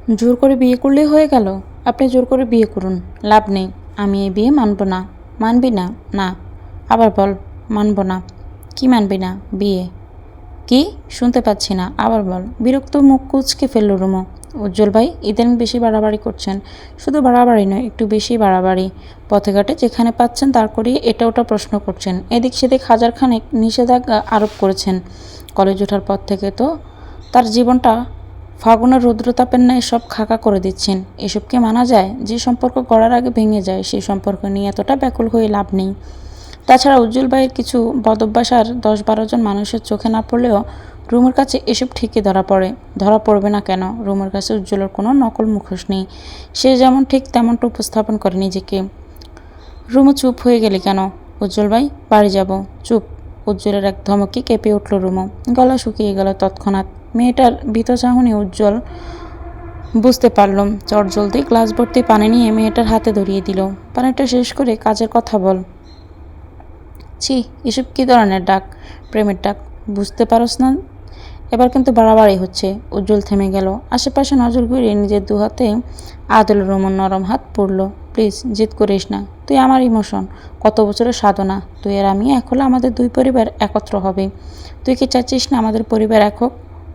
জোর করে বিয়ে করলেই হয়ে গেল? আপনি জোর করে বিয়ে করুন, লাভ নেই। আমি এই বিয়ে মানব না। মানবি না? না। আবার বল। মানব না। কি মানবি না? বিয়ে। কি? শুনতে পাচ্ছি না, আবার বল। বিরক্ত মুখ কুঁচকে ফেলল রুমো। উজ্জ্বল ভাই ইদানিং বেশি বাড়াবাড়ি করছেন। শুধু বাড়াবাড়ি নয়, একটু বেশি বাড়াবাড়ি। পথে ঘাটে যেখানে পাচ্ছেন দাঁড় করিয়ে এটা ওটা প্রশ্ন করছেন, এদিক সেদিক হাজারখানেক নিষেধাজ্ঞা আরোপ করেছেন। কলেজ ওঠার পর থেকে তো তার জীবনটা ফাগুনের রৌদ্রতাপের ন্যায় সব খাকা করে দিচ্ছেন। এসব কি মানা যায়? যে সম্পর্ক গড়ার আগে ভেঙে যায়, সেই সম্পর্ক নিয়ে এতটা ব্যাকুল হয়ে লাভ নেই। তাছাড়া উজ্জ্বল ভাইয়ের কিছু বদভ্যাস আর 10-12 জন মানুষের চোখে না পড়লেও রুমের কাছে এসব ঠিকই ধরা পড়ে। ধরা পড়বে না কেন? রুমের কাছে উজ্জ্বলের কোনো নকল মুখোশ নেই। সে যেমন ঠিক তেমনটা উপস্থাপন করে নিজেকে। রুমু চুপ হয়ে গেলি কেন? উজ্জ্বল ভাই, বাড়ি যাব। চুপ। উজ্জ্বলের এক ধমকে কেঁপে উঠল রুমু। গলা শুকিয়ে গেল তৎক্ষণাৎ। মেয়েটার ভীত চাহনি উজ্জ্বল বুঝতে পারলাম। চটজলদি গ্লাস ভর্তি পানি নিয়ে মেয়েটার হাতে ধরিয়ে দিল। পানিটা শেষ করে কাজের কথা বল। ছি, এসব কী ধরনের ডাক? প্রেমের ডাক বুঝতে পারস না? এবার কিন্তু বাড়াবাড়ি হচ্ছে। উজ্জ্বল থেমে গেল। আশেপাশে নজর ঘুরিয়ে নিজের দুহাতে আদল রোমন নরম হাত পড়ল। প্লিজ, জিদ করিস না। তুই আমার ইমোশন, কত বছরের সাধনা। তুই আর আমি এক হলে আমাদের দুই পরিবার একত্র হবে। তুই কি চাচ্ছিস না আমাদের পরিবার এক হোক?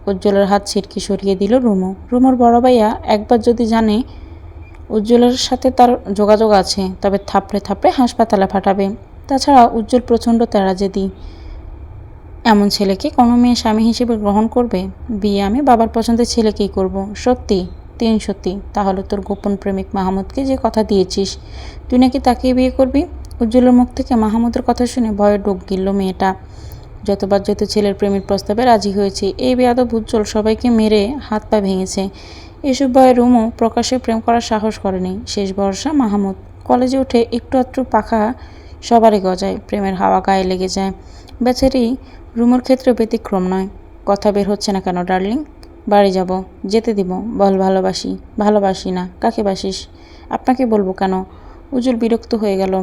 উজ্জ্বলের হাত ছিটকে সরিয়ে দিল রুমু। রুমুর বড় ভাইয়া একবার যদি জানে উজ্জ্বলের সাথে তার যোগাযোগ আছে, তবে থাপড়ে থাপড়ে হাসপাতালে পাঠাবে। তাছাড়া উজ্জ্বল প্রচণ্ড তেড়াজেদি। এমন ছেলেকে কোনো মেয়ে স্বামী হিসেবে গ্রহণ করবে? বিয়ে আমি বাবার পছন্দের ছেলেকেই করব। সত্যি? সত্যি। তাহলে তোর গোপন প্রেমিক মাহমুদকে যে কথা দিয়েছিস, তুই নাকি তাকেই বিয়ে করবি? উজ্জ্বলের মুখ থেকে মাহমুদের কথা শুনে ভয়ে ডোক গিলল মেয়েটা। যতবার যত ছেলের প্রেমের প্রস্তাবে রাজি হয়েছে, এই বেয়াদব উজ্জ্বল সবাইকে মেরে হাত পা ভেঙেছে। এসব ভয়ে রুমু প্রকাশ্যে প্রেম করার সাহস করেনি। শেষ ভরসা মাহমুদ। কলেজে উঠে একটু আধটু পাখা সবারই গজায়, প্রেমের হাওয়া গায়ে লেগে যায়। বেচারি রুমুর ক্ষেত্রে ব্যতিক্রম নয়। কথা বের হচ্ছে না কেন ডার্লিং? বাড়ি যাব, যেতে দিব। বল ভালোবাসি। ভালোবাসি না। কাকে বাসিস? আপনাকে বলবো কেন? উজ্জ্বল বিরক্ত হয়ে গেল।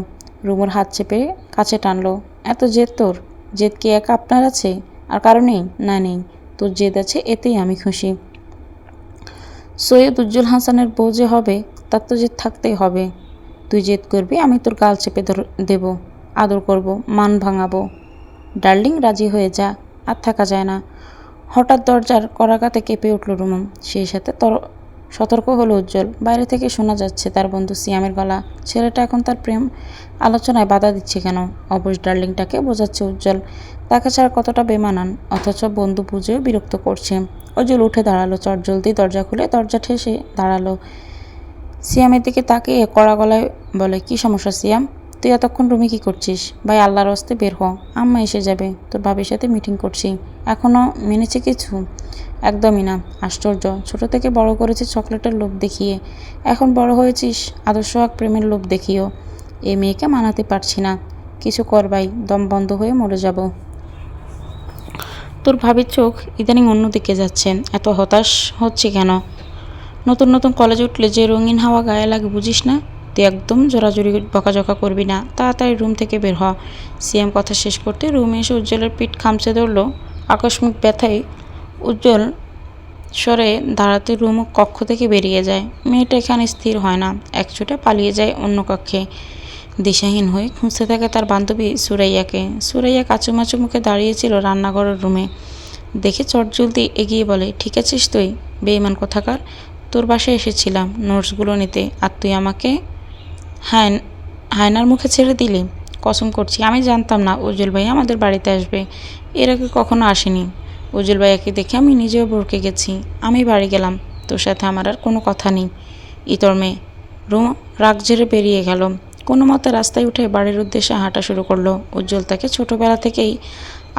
রুমুর হাত চেপে কাছে টানলো। এত জেদ তোর? জেদ কি একা আপনার আছে? আর কারো নেই? না, নেই। তোর জেদ আছে, এতেই আমি খুশি। সৈয়দ উজ্জ্বল হাসানের বউ যে হবে, তার তো জেদ থাকতেই হবে। তুই জেদ করবি, আমি তোর গাল চেপে দেব, আদর করব, মান ভাঙাবো। ডার্লিং, রাজি হয়ে যা। আর থাকা যায় না। হঠাৎ দরজার কড়াকাতে কেঁপে উঠল রুমন। সেই সাথে সতর্ক হলো উজ্জ্বল। বাইরে থেকে শোনা যাচ্ছে তার বন্ধু সিয়ামের গলা। ছেলেটা এখন তার প্রেম আলোচনায় বাধা দিচ্ছে কেন? অবশ ডার্লিংটাকে বোঝাচ্ছে উজ্জ্বল তাকে ছাড়া কতটা বেমানান, অথচ বন্ধু বুঝেও বিরক্ত করছে। উজ্জ্বল উঠে দাঁড়ালো। চটজলদি দরজা খুলে দরজা ঠেসে দাঁড়ালো। সিয়ামের দিকে তাকিয়ে কড়া গলায় বলে, কি সমস্যা সিয়াম? তুই এতক্ষণ রুমে কি করছিস? ভাই, আল্লাহর হস্তে বের হ। আম্মা এসে যাবে। তোর ভাবির সাথে মিটিং করছি। এখনও মেনেছে কিছু? একদমই না। আশ্চর্য, ছোট থেকে বড় করেছে চকলেটের লোভ দেখিয়ে, এখন বড় হয়েছিস আদর্শ এক প্রেমের লোভ দেখিও। এই মেয়েকে মানাতে পারছি না। কিছু কর ভাই, দম বন্ধ হয়ে মরে যাব। তোর ভাবির চোখ ইদানিং অন্যদিকে যাচ্ছে। এত হতাশ হচ্ছে কেন? নতুন নতুন কলেজে উঠলে যে রঙিন হাওয়া গায়ে লাগে বুঝিস না? তুই একদম জোরাজুরি বকাঝকা করবি না। তাড়াতাড়ি রুম থেকে বের হ। সিএম কথা শেষ করতে রুমে এসে উজ্জ্বলের পিঠ খামচে ধরল। আকস্মিক ব্যথায় উজ্জ্বল সরে দাঁড়াতে রুম কক্ষ থেকে বেরিয়ে যায়। মেয়েটা এখানে স্থির হয় না, একচোটে পালিয়ে যায় অন্য কক্ষে। দিশাহীন হয়ে খুঁজতে থাকে তার বান্ধবী সুরাইয়াকে। সুরাইয়া কাচুমাচু মুখে দাঁড়িয়েছিল রান্নাঘরের রুমে। দেখে চটজলদি এগিয়ে বলে, ঠিক আছিস তুই? বেঈমান কোথাকার, তোর বাসায় এসেছিলাম নোটসগুলো নিতে, আর তুই আমাকে হায়নার মুখে ছেড়ে দিলি? কসম করছি আমি জানতাম না উজ্জ্বল ভাই আমাদের বাড়িতে আসবে। এর আগে কখনো আসেনি। উজ্জ্বল ভাইয়াকে দেখে আমি নিজেও ভরকে গেছি। আমি বাড়ি গেলাম, তোর সাথে আমার আর কোনো কথা নেই। ইতর মেয়ে। রুম রাগ ঝেড়ে বেরিয়ে গেল। কোনো মতে রাস্তায় উঠে বাড়ির উদ্দেশ্যে হাঁটা শুরু করলো। উজ্জ্বল তাকে ছোটোবেলা থেকেই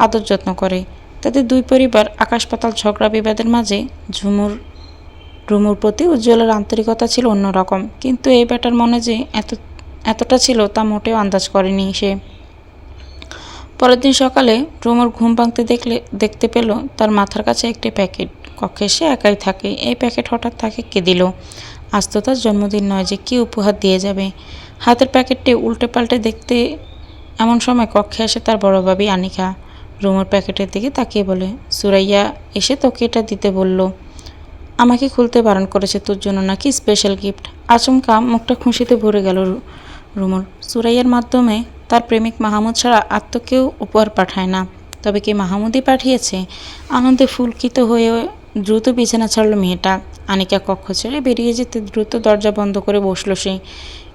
আদর যত্ন করে। তাদের দুই পরিবার আকাশ পাতাল ঝগড়া বিবাদের মাঝে রুমুর প্রতি উজ্জ্বলের আন্তরিকতা ছিল অন্যরকম, কিন্তু এই বেটার মনে যে এতটা ছিল তা মোটেও আন্দাজ করেনি সে। পরের দিন সকালে রুমুর ঘুম ভাঙতে দেখতে পেল তার মাথার কাছে একটি প্যাকেট। কক্ষে সে একাই থাকে। এই প্যাকেট হঠাৎ তাকে কে দিল? আজ তো তার জন্মদিন নয় যে কি উপহার দিয়ে যাবে। হাতের প্যাকেটটি উল্টে পাল্টে দেখতে এমন সময় কক্ষে আসে তার বড় ভাবি আনিকা। রুমুর প্যাকেটের দিকে তাকিয়ে বলে, সুরাইয়া এসে তোকে এটা দিতে বলল। আমাকে খুলতে বারণ করেছে তোর জন্য নাকি স্পেশাল গিফট। আচমকা মুখটা খুশিতে ভরে গেল রুমুর। সুরাইয়ার মাধ্যমে তার প্রেমিক মাহমুদ ছাড়া আর তো কেউ উপহার পাঠায় না, তবে কি মাহমুদই পাঠিয়েছে? আনন্দে ফুলকিত হয়ে দ্রুত বিছানা ছাড়ল মেয়েটা। আনিকা কক্ষ ছেড়ে বেরিয়ে যেতে দ্রুত দরজা বন্ধ করে বসলো সে।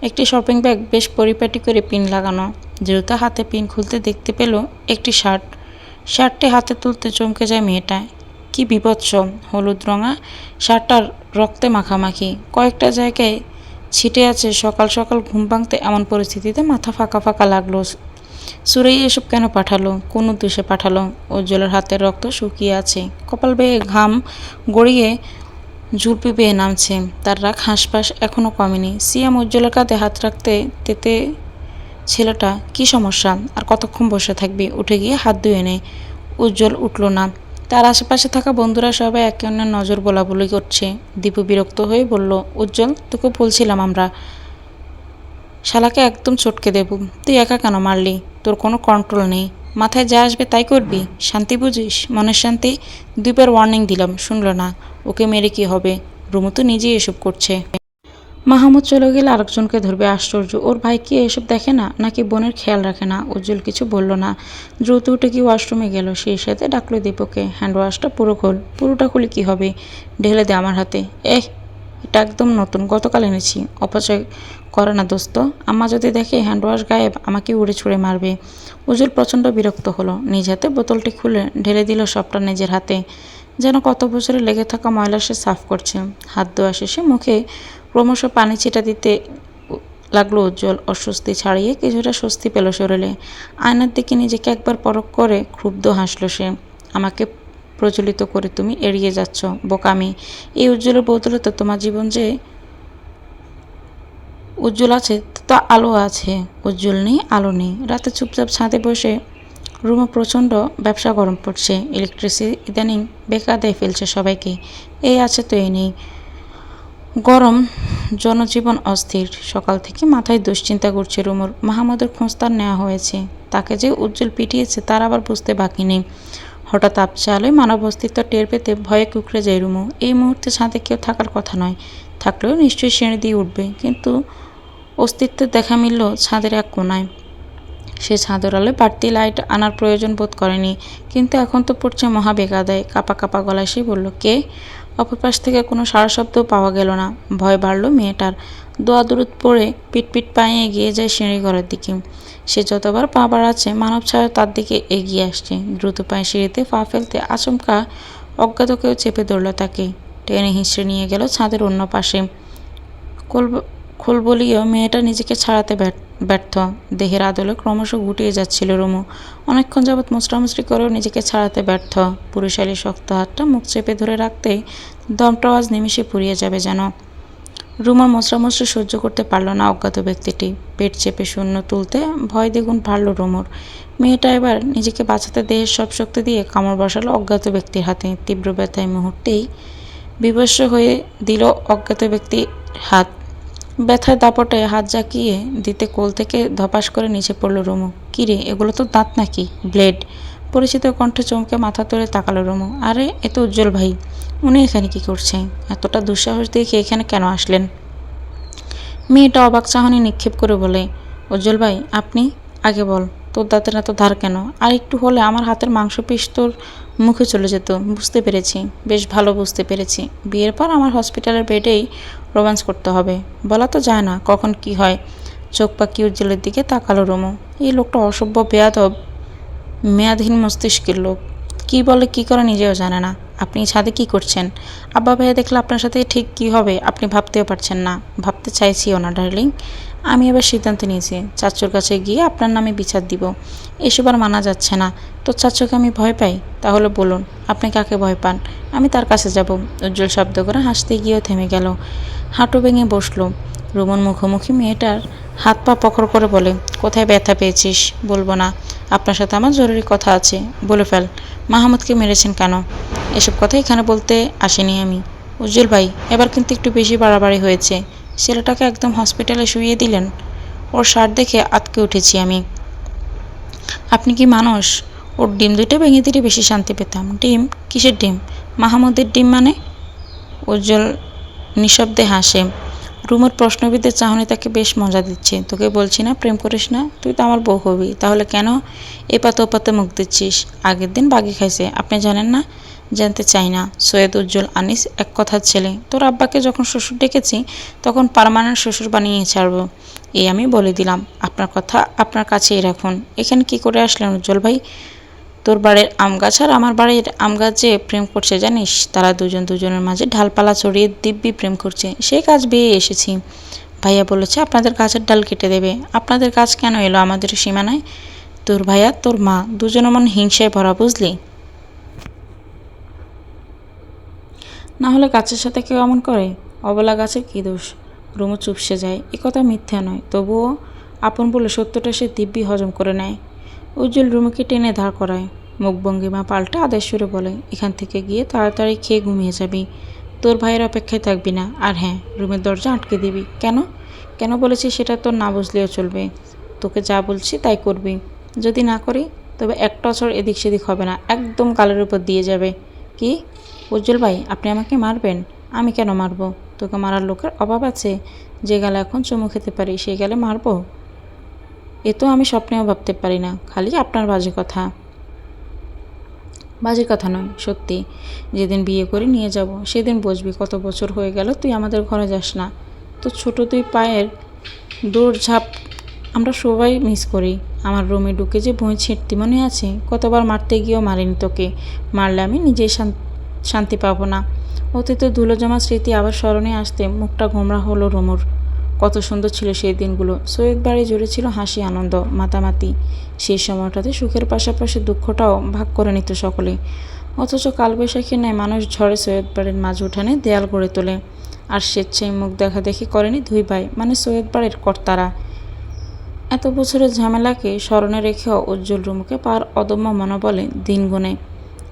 একটি শপিং ব্যাগ বেশ পরিপাটি করে পিন লাগানো। দ্রুত হাতে পিন খুলতে দেখতে পেল একটি শার্টটি হাতে তুলতে চমকে যায় মেয়েটা। কি বিভৎস হলুদ রঙা শার্টটার রক্তে মাখামাখি, কয়েকটা জায়গায় ছিটে আছে। সকাল সকাল ঘুম ভাঙতে এমন পরিস্থিতিতে মাথা ফাঁকা ফাঁকা লাগলো। সুরাইয়া এসব কেন পাঠালো? কোন উদ্দেশ্যে পাঠালো? উজ্জ্বলের হাতের রক্ত শুকিয়ে আছে, কপাল বেয়ে ঘাম গড়িয়ে ঝুলপি বেয়ে নামছে। তার রাগ হাঁসফাঁস এখনও কমেনি। সিয়াম উজ্জ্বলের কাঁধে হাত রাখতে তেতে ছেলেটা কি সমস্যা? আর কতক্ষণ বসে থাকবি? উঠে গিয়ে হাত ধুয়ে নে। উজ্জ্বল উঠল না। তার আশেপাশে থাকা বন্ধুরা সবাই একে অন্যের নজর বলাবলি করছে। দীপু বিরক্ত হয়ে বলল, উজ্জ্বল তোকে বলছিলাম আমরা শালাকে একদম চটকে দেব। তুই একা কেন মারলি? তোর কোনো কন্ট্রোল নেই, মাথায় যা আসবে তাই করবি। শান্তি বুঝিস? মনের শান্তি? দুইবার ওয়ার্নিং দিলাম, শুনল না। ওকে মেরে কি হবে? রুমু তো নিজেই এসব করছে। মাহমুদ চলে গেলে আরেকজনকে ধরবে। আশ্চর্য, ওর ভাই কি এসব দেখে না নাকি বোনের খেয়াল রাখে না? উজ্জ্বল কিছু বলল না, দ্রুত উঠে গিয়ে ওয়াশরুমে গেল। সেই সাথে ডাকলো দীপকে। হ্যান্ড ওয়াশটা পুরো খোল। পুরোটা খুলে কি হবে? ঢেলে দে আমার হাতে। এটা একদম নতুন, গতকাল এনেছি। অপচয় করে না দোস্ত। আম্মা যদি দেখে হ্যান্ড ওয়াশ গায়েব, আমাকে উড়ে ছুঁড়ে মারবে। উজ্জ্বল প্রচণ্ড বিরক্ত হলো। নিজ হাতে বোতলটি খুলে ঢেলে দিল সবটা নিজের হাতে, যেন কত বছরে লেগে থাকা ময়লা সে সাফ করছে। হাত ধোয়া শেষে মুখে ক্রমশ পানি ছিটা দিতে লাগলো উজ্জ্বল। অস্বস্তি ছাড়িয়ে কিছুটা স্বস্তি পেল শরীরে। আয়নার দিকে নিজেকে একবার পরখ করে ক্ষুব্ধ হাসল সে। আমাকে প্রচলিত করে তুমি এড়িয়ে যাচ্ছ, বোকামি। এই উজ্জ্বলের বদৌলতে তোমার জীবন যে উজ্জ্বল আছে তো আলো আছে। উজ্জ্বল নেই, আলো নেই। রাতে চুপচাপ ছাদে বসে রুমে প্রচণ্ড ব্যবসা গরম পড়ছে। ইলেকট্রিসিটি ইদানিং বেকায়দায় ফেলছে সবাইকে। এই আছে তো এই নেই। গরম, জনজীবন অস্থির। সকাল থেকে মাথায় দুশ্চিন্তা করছে রুমুর। মাহমুদের খোঁজ তার নেওয়া হয়েছে, তাকে যে উজ্জ্বল পিটিয়েছে তার আবার বুঝতে বাকি নেই। হঠাৎ আবছা আলোয় মানব অস্তিত্ব টের পেতে ভয়ে কুঁকড়ে যায় রুমু। এই মুহূর্তে ছাদে কেউ থাকার কথা নয়, থাকলেও নিশ্চয়ই সিঁড়ি দিয়ে উঠবে। কিন্তু অস্তিত্বের দেখা মিলল ছাদের এক কোনায়। সে ছাদের আলোয় বাড়তি লাইট আনার প্রয়োজন বোধ করেনি, কিন্তু এখন তো পড়ছে মহা বেকায়দায়। কাঁপা কাঁপা গলায় সে বলল, কে? অপর পাশ থেকে কোনো সাড়া শব্দও পাওয়া গেল না। ভয় বাড়ল মেয়েটার। দোয়া দূরত পড়ে পিটপিট পায়ে এগিয়ে যায় সিঁড়িঘরের দিকে। সে যতবার পা বাড়াচ্ছে মানব ছায়া তার দিকে এগিয়ে আসছে। দ্রুত পায়ে সিঁড়িতে পা ফেলতে আচমকা অজ্ঞাত কেউ চেপে ধরল তাকে, টেনে হিঁচড়ে নিয়ে গেল ছাদের অন্য পাশে। খোল বলিয়েও মেয়েটা নিজেকে ছাড়াতে ব্যর্থ। দেহের আদলে ক্রমশ গুটিয়ে যাচ্ছিল রুমু। অনেকক্ষণ যাবৎ মুচড়ামুচড়ি করেও নিজেকে ছাড়াতে ব্যর্থ। পুরুষালী শক্ত হাতটা মুখ চেপে ধরে রাখতেই দমটা আজ নিমিষে পুড়িয়ে যাবে যেন। রুমার মুচড়ামুচড়ি সহ্য করতে পারল না অজ্ঞাত ব্যক্তিটি। পেট চেপে শূন্য তুলতে ভয় দ্বিগুণ বাড়ল রুমুর। মেয়েটা এবার নিজেকে বাঁচাতে দেহের সব শক্তি দিয়ে কামড় বসালো অজ্ঞাত ব্যক্তির হাতে। তীব্র ব্যথায় মুহূর্তেই বিবস্ত্র হয়ে দিল অজ্ঞাত ব্যক্তির হাত। ব্যথার দাপটে হাত জাকিয়ে দিতে কোল থেকে ধপাস করে নিচে পড়ল রুমু। কিরে, এগুলো তো দাঁত নাকি ব্লেড? পরিচিত কণ্ঠে চমকে মাথা তুলে তাকালো রুমু। আরে, এ তো উজ্জ্বল ভাই। উনি এখানে কি করছে? এতটা দুঃসাহস দেখে এখানে কেন আসলেন? মেয়েটা অবাক চাহনি নিক্ষেপ করে বলে, উজ্জ্বল ভাই আপনি? আগে বল, তোর দাঁতের এত ধার কেন? আর একটু হলে আমার হাতের মাংসপিস তোর মুখে চলে যেত। বুঝতে পেরেছি, বেশ ভালো বুঝতে পেরেছি। বিয়ের পর আমার হসপিটালের বেডেই রোম্যান্স করতে হবে। বলা তো যায় না কখন কি হয়। চোখ পাকি উজ্জ্বলের দিকে তাকালো রুমু। এই লোকটা অসভ্য, বেয়াদব, মেয়াদহীন মস্তিষ্কের লোক। কি বলে কি করে নিজেও জানে না। আপনি ছাদে কি করছেন? আব্বা ভাইয়া দেখলে আপনার সাথে ঠিক কি হবে আপনি ভাবতেও পারছেন না। ভাবতে চাইছিও না ডার্লিং। আমি এবার সিদ্ধান্ত নিয়েছি, চাচ্চুর কাছে গিয়ে আপনার নামে বিচার দিব। এসব আর মানা যাচ্ছে না। তো চাচ্চুকে আমি ভয় পাই? তাহলে বলুন, আপনি কাকে ভয় পান? আমি তার কাছে যাব। উজ্জ্বল শব্দ করে হাসতে গিয়েও থেমে গেল। হাঁটু ভেঙে বসলো। রুমন মুখোমুখি মেয়েটার হাত পা পকড় করে বলে, কোথায় ব্যথা পেয়েছিস? বলবো না। আপনার সাথে আমার জরুরি কথা আছে। বলে ফেল। মাহমুদকে মেরেছেন কেন? এসব কথা এখানে বলতে আসিনি আমি। উজ্জ্বল ভাই, এবার কিন্তু একটু বেশি বাড়াবাড়ি হয়েছে। ছেলেটাকে একদম হসপিটালে শুইয়ে দিলেন। ওর শার্ট দেখে আটকে উঠেছি আমি। আপনি কি মানুষ? ওর ডিম দুটো ভেঙে দিলে বেশি শান্তি পেতাম। ডিম? কিসের ডিম? মাহমুদের ডিম মানে? উজ্জ্বল নিঃশব্দে হাসে। রুমের প্রশ্নবিদের চাহনি তাকে বেশ মজা দিচ্ছে। তোকে বলছি না প্রেম করিস না, তুই তো আমার বউ হবি, তাহলে কেন এপাতে ওপাতে মুখ দিচ্ছিস? আগের দিন বাগি খাইছে, আপনি জানেন না? জানতে চাই না। সৈয়দ উজ্জ্বল আনিস এক কথার ছেলে। তোর আব্বাকে যখন শ্বশুর ডেকেছি তখন পার্মানেন্ট শ্বশুর বানিয়ে ছাড়বো, এই আমি বলে দিলাম। আপনার কথা আপনার কাছেই রাখুন। এখানে কি করে আসলেন উজ্জ্বল ভাই? তোর বাড়ির আম গাছ আর আমার বাড়ির আম গাছ যে প্রেম করছে জানিস? তারা দুজন দুজনের মাঝে ঢালপালা ছড়িয়ে দিব্যি প্রেম করছে। সেই কাজ বেয়ে এসেছি। ভাইয়া বলেছে আপনাদের গাছের ডাল কেটে দেবে। আপনাদের গাছ কেন এলো আমাদের সীমানায়? তোর ভাইয়া তোর মা দুজনের মন হিংসায় ভরা, বুঝলি? না হলে গাছের সাথে কেউ এমন করে? অবলা গাছের কী দোষ? রুমু চুপসে যায়। এ কথা মিথ্যা নয়, তবুও আপন বলে সত্যটা সে দিব্যি হজম করে নেয়। উজ্জ্বল রুমুকে টেনে দাঁড় করায়। মুখভঙ্গিমা পাল্টে আদেশ সুরে বলে, এখান থেকে গিয়ে তাড়াতাড়ি খেয়ে ঘুমিয়ে যাবি। তোর ভাইয়ের অপেক্ষায় থাকবি না। আর হ্যাঁ, রুমের দরজা আটকে দিবি। কেন? কেন বলেছি সেটা তোর না বুঝলেও চলবে। তোকে যা বলছি তাই করবি। যদি না করি তবে একটা অচর এদিক সেদিক হবে না, একদম গালের উপর দিয়ে যাবে। কি? উজ্জ্বল ভাই, আপনি আমাকে মারবেন? আমি কেন মারবো? তোকে মারার লোকের অভাব আছে? যে গালে এখন চুমু খেতে পারি সেই গালে মারবো? এ তো আমি স্বপ্নেও ভাবতে পারি না। খালি আপনার বাজে কথা। বাজে কথা নয়, সত্যি। যেদিন বিয়ে করে নিয়ে যাব সেদিন বুঝবি কত বছর হয়ে গেল তুই আমাদের ঘরে যাস না। তো ছোট তুই পায়ের দৌড়ঝাঁপ আমরা সবাই মিস করি। আমার রুমে ঢুকে যে ভুঁই ছিঁড়তি মনে আছে? কতবার মারতে গিয়েও মারিনি তোকে। মারলে আমি নিজেই শান্তি পাবো না। অতীতে ধুলো জমা স্মৃতি আবার স্মরণে আসতে মুখটা গোমরা হলো রুমুর। কত সুন্দর ছিল সেই দিনগুলো। সৈয়দ বাড়ি জুড়ে ছিল হাসি, আনন্দ, মাতামাতি। সেই সময়টাতে সুখের পাশাপাশি দুঃখটাও ভাগ করে নিত সকলে। অথচ কালবৈশাখী নেয় মানুষ ঝড়ে সৈয়দ বাড়ির মাঝ উঠানে দেয়াল গড়ে তোলে। আর স্বেচ্ছায় মুখ দেখাদেখি করেনি দুই ভাই, মানে সৈয়দ বাড়ির কর্তারা। এত বছরের ঝামেলাকে স্মরণে রেখেও উজ্জ্বল রুমুকে পার অদম্য মনোবলে দিন গুনে।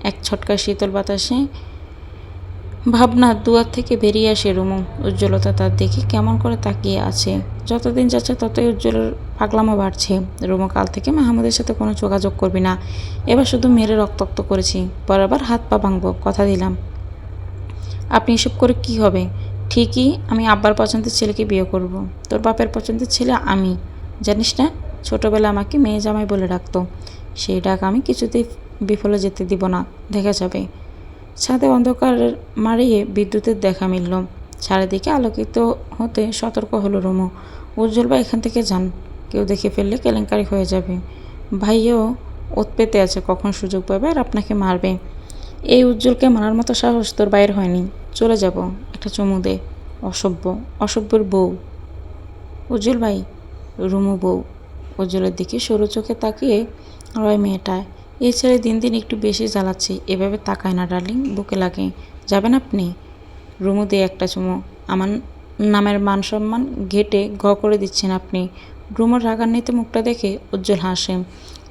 এক ছটকা শীতল বাতাসে ভাবনা দুয়ার থেকে বেরিয়ে আসে রুমু। উজ্জ্বলতা তার দেখে কেমন করে তাকিয়ে আছে। যতদিন যাচ্ছে ততই উজ্জ্বলের পাগলামো বাড়ছে। রুমু কাল থেকে মাহমুদের সাথে কোনো যোগাযোগ করবি না। এবার শুধু মেরে রক্তাক্ত করেছি, পরেরবার হাত পা ভাঙবো, কথা দিলাম। আপনি এসব করে কি হবে? ঠিকই, আমি আব্বার পছন্দের ছেলেকে বিয়ে করব। তোর বাপের পছন্দের ছেলে আমি, জানিস না? ছোটবেলা আমাকে মেয়ে জামাই বলে ডাকতো। সেই ডাক আমি কিছুতেই বিফলে যেতে দিব না। দেখা যাবে। ছাদে অন্ধকার মারিয়ে বিদ্যুতের দেখা মিলল। চারিদিকে আলোকিত হতে সতর্ক হলো রুমু। উজ্জ্বল ভাই এখান থেকে যান, কেউ দেখে ফেললে কেলেঙ্কারি হয়ে যাবে। ভাইও ওত পেতে আছে কখন সুযোগ পাবে আর আপনাকে মারবে। এই উজ্জ্বলকে মারার মতো সাহস তোর বাইর হয়নি। চলে যাব, একটা চুমু দে। অসভ্য, অসভ্যর বউ। উজ্জ্বল ভাই, রুমু বউ। উজ্জ্বলের দিকে সরু চোখে তাকিয়ে রয় মেয়েটায়। এই ছেলে দিন দিন একটু বেশি জ্বালাচ্ছে। এভাবে তাকায় না ডার্লিং, বুকে লাগে। যাবেন আপনি? রুমু দিয়ে একটা চুমু। আমার নামের মান সম্মান ঘেটে করে দিচ্ছেন আপনি। রুমুর রাগান্বিত মুখটা দেখে উজ্জ্বল হাসে।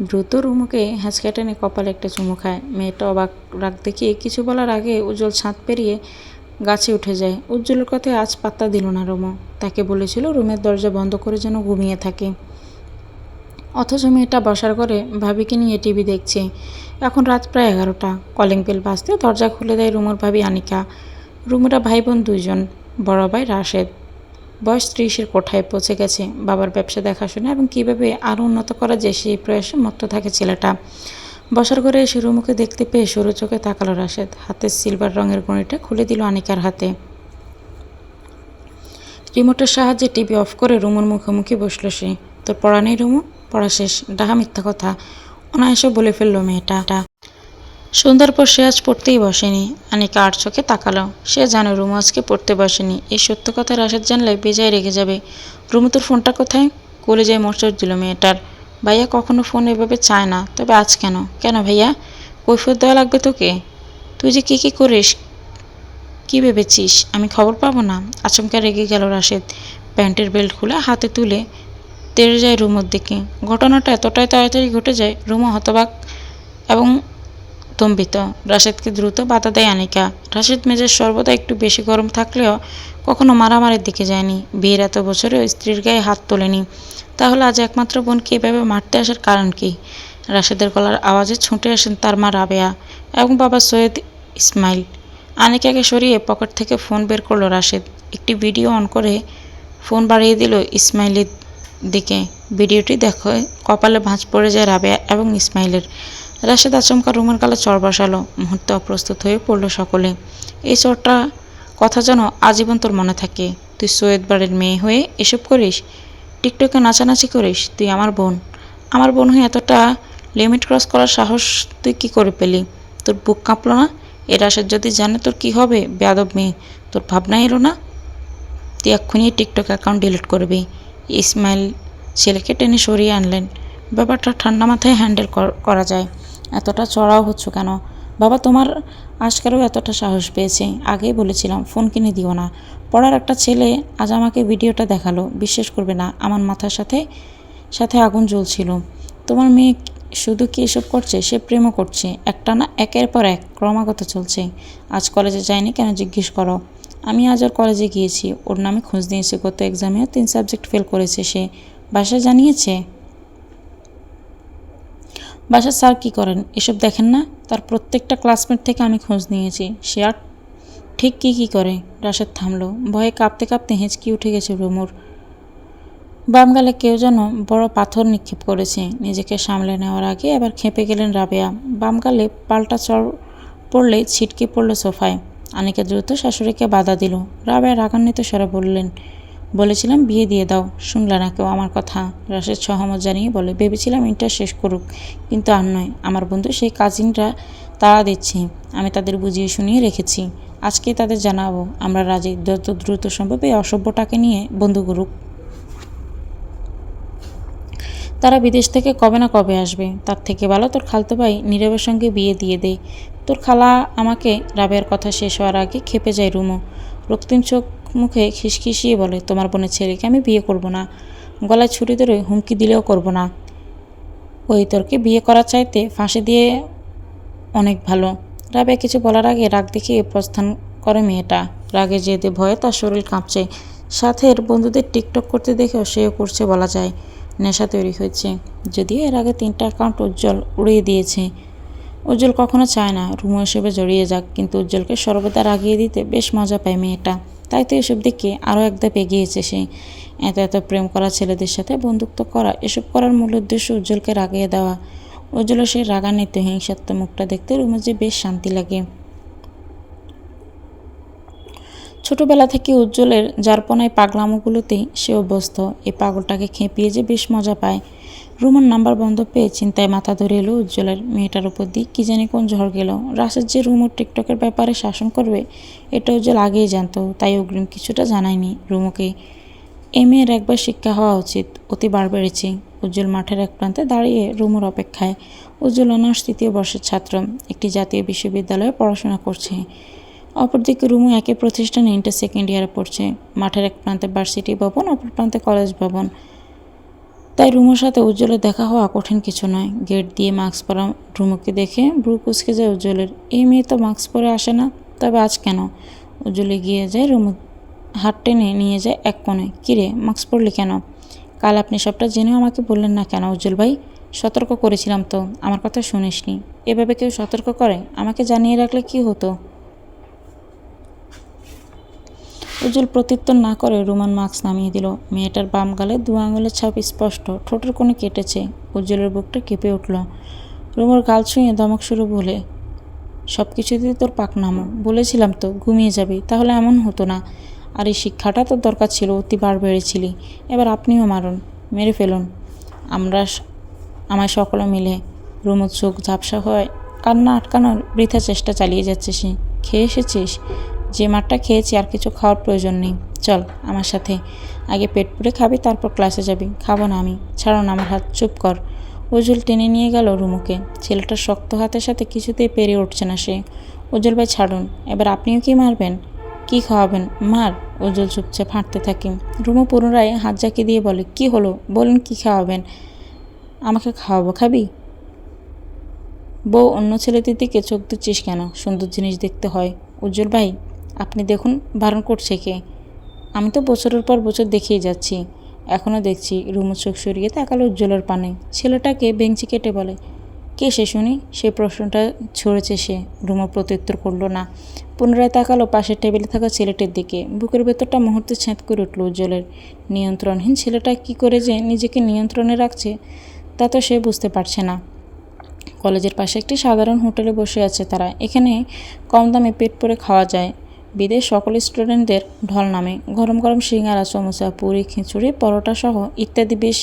দ্রুত রুমুকে হ্যাঁচকা টেনে কপালে একটা চুমু খায়। মেয়েটা অবাক রাগ দেখিয়ে কিছু বলার আগে উজ্জ্বল ছাদ পেরিয়ে গাছে উঠে যায়। উজ্জ্বলের কথায় আজ পাত্তা দিল না রুমু। তাকে বলেছিল রুমের দরজা বন্ধ করে যেন ঘুমিয়ে থাকে। অথচ মেয়েটা বসার ঘরে ভাবিকে নিয়ে টিভি দেখছে। এখন রাত প্রায় 11টা। কলিং বেল বাজতে দরজা খুলে দেয় রুমুর ভাবি আনিকা। রুমুরা ভাই বোন দুইজন। বড় ভাই রাশেদ বয়স 30-এর কোঠায় পৌঁছে গেছে। বাবার ব্যবসা দেখাশোনা এবং কীভাবে আরও উন্নত করা যায় সেই প্রয়াসে মত্ত থাকে ছেলেটা। বসার ঘরে এসে রুমুকে দেখতে পেয়ে সরু চোখে তাকালো রাশেদ। হাতের সিলভার রঙের ঘড়িটা খুলে দিল আনিকার হাতে। রিমোটের সাহায্যে টিভি অফ করে রুমুর মুখোমুখি বসলো সে। তোর পড়া নেই রুমু? পড়া শেষ। ডাহা মিথ্যা কথা, অনায়াসে বলে ফেললো মেয়েটা। সন্ধ্যার পর সে আজ পড়তেই বসেনি। আনিকা আর চোখে তাকালো। সে জানে রুমু আজকে পড়তে বসেনি। এই সত্য কথা রাশেদ জানলে বেজায় রেগে যাবে। রুমু তোর ফোনটা কোথায়? কলেজায় মোচড় দিল মেয়েটার। ভাইয়া কখনো ফোন এভাবে চায় না, তবে আজ কেন? কেন ভাইয়া? কৈফিয়ত দেওয়া লাগবে তোকে? তুই যে কী করিস, কী ভেবেছিস আমি খবর পাবো না? আচমকা রেগে গেল রাশেদ। প্যান্টের বেল্ট খুলে হাতে তুলে তেড়ে যায় রুমুর দিকে। ঘটনাটা এতটাই তাড়াতাড়ি ঘটে যায় রুমু হতবাক এবং স্তম্ভিত। রাশেদকে দ্রুত বাধা দেয় আনিকা। রাশেদ মেজাজ সর্বদা একটু বেশি গরম থাকলেও কখনো মারামারির দিকে যায়নি। বিয়ের এত বছরেও স্ত্রীর গায়ে হাত তোলেনি। তাহলে আজ একমাত্র বোনকে এভাবে মারতে আসার কারণ কি? রাশেদের গলার আওয়াজে ছুটে আসেন তার মা রাবেয়া এবং বাবা সৈয়দ ইসমাইল। আনিকাকে সরিয়ে পকেট থেকে ফোন বের করলো রাশেদ। একটি ভিডিও অন করে ফোন বাড়িয়ে দিল ইসমাইলের দিকে। ভিডিওটি দেখো, কপালে ভাঁজ পড়ে যায় রাবেয়া এবং ইসমাইলের। রাশেদ আচমকা রুমার গালে চড় বসালো। মুহূর্তে অপ্রস্তুত হয়ে পড়ল সকলে। এই চড়টা কথা যেন আজীবন তোর মনে থাকে। তুই সৈয়দ বাড়ির মেয়ে হয়ে এসব করিস, টিকটকে নাচানাচি করিস। তুই আমার বোন হয়ে এতটা লিমিট ক্রস করার সাহস তুই কি করে পেলি? তোর বুক কাঁপলো না? এ রাশেদ যদি জানে তোর কি হবে? বেয়াদব মেয়ে, তোর ভাবনা এলো না? তুই এক্ষুনি টিকটক অ্যাকাউন্ট ডিলিট করবি। ইসমাইল ছেলেকে টেনে সরিয়ে আনলেন। ব্যাপারটা ঠান্ডা মাথায় হ্যান্ডেল করা যায়। এতটা চড়াও হচ্ছ কেন? বাবা তোমার আজকালও এতটা সাহস পেয়েছে। আগেই বলেছিলাম ফোন কিনে দিও না। পড়ার একটা ছেলে আজ আমাকে ভিডিওটা দেখালো। বিশ্বাস করবে না, আমার মাথার সাথে সাথে আগুন জ্বলছিল। তোমার মেয়ে শুধু কি এসব করছে, সে প্রেমও করছে। একটা না, একের পর এক ক্রমাগত চলছে। আজ কলেজে যায়নি কেন জিজ্ঞেস করো। আমি আজ ওর কলেজে গিয়েছি, ওর নামে খোঁজ নিয়েছি। গত এক্সামেও 3 সাবজেক্ট ফেল করেছে সে। বাসায় জানিয়েছে? বাসার স্যার কী করেন এসব দেখেন না? তার প্রত্যেকটা ক্লাসমেট থেকে আমি খোঁজ নিয়েছি। সে আর ঠিক কী করে? রাশেদ থামলো। ভয়ে কাঁপতে কাঁপতে হেঁচকি উঠে গেছে রুমুর। বাম গালে কেউ যেন বড় পাথর নিক্ষেপ করেছে। নিজেকে সামলে নেওয়ার আগে এবার খেপে গেলেন রাবেয়া। বাম গালে পাল্টা চড় পড়লেই ছিটকে পড়ল সোফায়। আনিকা দ্রুত শাশুড়িকে বাধা দিল। রাবেয়া রাগান্বিত স্বরে বলেছিলাম বিয়ে দিয়ে দাও, শুনলে না কেউ আমার কথা? রাশেদ সহমত জানিয়ে বলে, ভেবেছিলাম ইন্টার শেষ করুক, কিন্তু আর নয়। আমার বন্ধু সেই কাজিনরা তাড়া দিচ্ছে। আমি তাদের বুঝিয়ে শুনিয়ে রেখেছি। আজকেই তাদের জানাবো আমরা রাজি। যত দ্রুত সম্ভব এই অসভ্যটাকে নিয়ে বন্ধু করুক। তারা বিদেশ থেকে কবে না কবে আসবে। তার থেকে ভালো তোর খালতো ভাই নীরবের সঙ্গে বিয়ে দিয়ে দে। তোর খালা আমাকে। রাবেয়ার কথা শেষ হওয়ার আগে খেপে যায় রুমু। রক্তিম চোখ মুখে খিসখিসিয়ে বলে, তোমার বোনের ছেলেকে আমি বিয়ে করব না। গলায় ছুরি ধরে হুমকি দিলেও করব না। ওই তোরকে বিয়ে করার চাইতে ফাঁসি দিয়ে অনেক ভালো। রাবেয়া কিছু বলার আগে রাগ দেখিয়ে প্রস্থান করে মেয়েটা। রাগে যেতে ভয়ে তার শরীর কাঁপছে। সাথের বন্ধুদের টিকটক করতে দেখেও সেও করছে বলা যায়। নেশা তৈরি হয়েছে। যদিও এর আগে 3টা অ্যাকাউন্ট উজ্জ্বল উড়িয়ে দিয়েছে। উজ্জ্বল কখনো চায় না রুমু এসবে জড়িয়ে যাক, কিন্তু উজ্জ্বলকে সর্বদা রাগিয়ে দিতে বেশ মজা পায় মেয়েটা। তাই তো এসব দিকে আরও একধাপ এগিয়েছে সে। এত প্রেম করা ছেলেদের সাথে বন্ধুত্ব করা, এসব করার মূল উদ্দেশ্য উজ্জ্বলকে রাগিয়ে দেওয়া। উজ্জ্বলের সেই রাগান্বিত হিংসাত্মক মুখটা দেখতে রুমুর যে বেশ শান্তি লাগে। ছোটবেলা থেকে উজ্জ্বলের যারপনায় পাগলামোগুলোতেই সে অভ্যস্ত। এই পাগলটাকে খেপিয়ে যে বেশ মজা পায়। রুমার নাম্বার বন্ধ পেয়ে চিন্তায় মাথা ধরে এলো উজ্জ্বলের। মেয়েটার উপর দিয়ে কী জানি কোন ঝড় গেল। রাশেদ যে রুমুর টিকটকের ব্যাপারে শাসন করবে এটা উজ্জ্বল আগেই জানতো, তাই অগ্রিম কিছুটা জানায়নি রুমুকে। এ মেয়ের একবার শিক্ষা হওয়া উচিত। অতি বার বেড়েছে। উজ্জ্বল মাঠের এক প্রান্তে দাঁড়িয়ে রুমুর অপেক্ষায়। উজ্জ্বল অনার্স 3য় বর্ষের ছাত্র, একটি জাতীয় বিশ্ববিদ্যালয়ে পড়াশোনা করছে। অপরদিকে রুমু একই প্রতিষ্ঠানে ইন্টার সেকেন্ড ইয়ারে পড়ছে। মাঠের এক প্রান্তে ভার্সিটি ভবন, অপর প্রান্তে কলেজ ভবন। তাই রুমুর সাথে উজ্জ্বলের দেখা হওয়া কঠিন কিছু নয়। গেট দিয়ে মাস্ক পরা রুমুকে দেখে ভ্রু কুঁচকে যায় উজ্জ্বলের। এই মেয়ে তো মাস্ক পরে আসে না, তবে আজ কেন? উজ্জ্বল এগিয়ে যায়, রুমু হাত টেনে নিয়ে যায় এক কোণে। কিরে, মাস্ক পরলি কেন? কাল আপনি সবটা জেনেও আমাকে বললেন না কেন উজ্জ্বল ভাই? সতর্ক করেছিলাম তো, আমার কথা শুনিসনি। এভাবে কেউ সতর্ক করে? আমাকে জানিয়ে রাখলে কি হতো? উজ্জ্বল প্রত্যুত্তর না করে রুমান মাস্ক নামিয়ে দিল। মেয়েটার বাম গালে 2 আঙুলের ছাপ স্পষ্ট, ঠোঁটের কোণে কেটেছে। উজ্জ্বলের বুকটা কেঁপে উঠল। রুমুর গাল ছুঁয়ে ধমক শুরু বলে, সব কিছুতেই তোর পাক নামো। বলেছিলাম তো ঘুমিয়ে যাবি, তাহলে এমন হতো না। আর এই শিক্ষাটা তোর দরকার ছিল, অতি বার বেড়েছিলি। এবার আপনিও মারুন, মেরে ফেলুন আমায় সকলে মিলে। রুমুর চোখ ঝাপসা হয়। কান্না আটকানোর বৃথা চেষ্টা চালিয়ে যাচ্ছে সে। খেয়ে এসেছিস? যে মাঠটা খেয়েছি আর কিছু খাওয়ার প্রয়োজন নেই। চল আমার সাথে। আগে পেট পুড়ে খাবি, তারপর ক্লাসে যাবি। খাবো না আমি। ছাড়ো না আমার হাত। চুপ কর। উজ্জ্বল টেনে নিয়ে গেল রুমুকে। ছেলেটার শক্ত হাতের সাথে কিছুতেই পেরে উঠছে না সে। উজ্জ্বল ভাই ছাড়ুন। এবার আপনিও কি মারবেন? কি খাওয়াবেন? মার। উজ্জ্বল চুপচাপ হাঁটতে থাকে। রুমু পুনরায় হাত জাকিয়ে দিয়ে বলে, কি হলো বলুন, কি খাওয়াবেন? আমাকে খাওয়াবো, খাবি? বউ অন্য ছেলেদের দিকে চোখ দিচ্ছিস কেন? সুন্দর জিনিস দেখতে হয়। উজ্জ্বল ভাই আপনি দেখুন, বারণ করছে কে? আমি তো বছরের পর বছর দেখেই যাচ্ছি, এখনও দেখছি। রুমু চোখ সরিয়ে তাকালো উজ্জ্বলের পানে। ছেলেটাকে বেঞ্চি কেটে বলে, কে সে শুনি? সে প্রশ্নটা ছড়েছে সে। রুমা প্রত্যুত্তর করল না। পুনরায় তাকালো পাশের টেবিলে থাকা ছেলেটির দিকে। বুকের ভেতরটা মুহূর্তে ছ্যাঁত করে উঠল উজ্জ্বলের। নিয়ন্ত্রণহীন ছেলেটা কি করে যে নিজেকে নিয়ন্ত্রণে রাখছে তা তো সে বুঝতে পারছে না। কলেজের পাশে একটি সাধারণ হোটেলে বসে আছে তারা। এখানে কম দামে পেট পুরে খাওয়া যায়। বিদেশ সকল স্টুডেন্টদের ঢল নামে। গরম গরম সিঙ্গারা, সমোসা, পুরি, খিচুড়ি, পরোটা সহ ইত্যাদি বেশ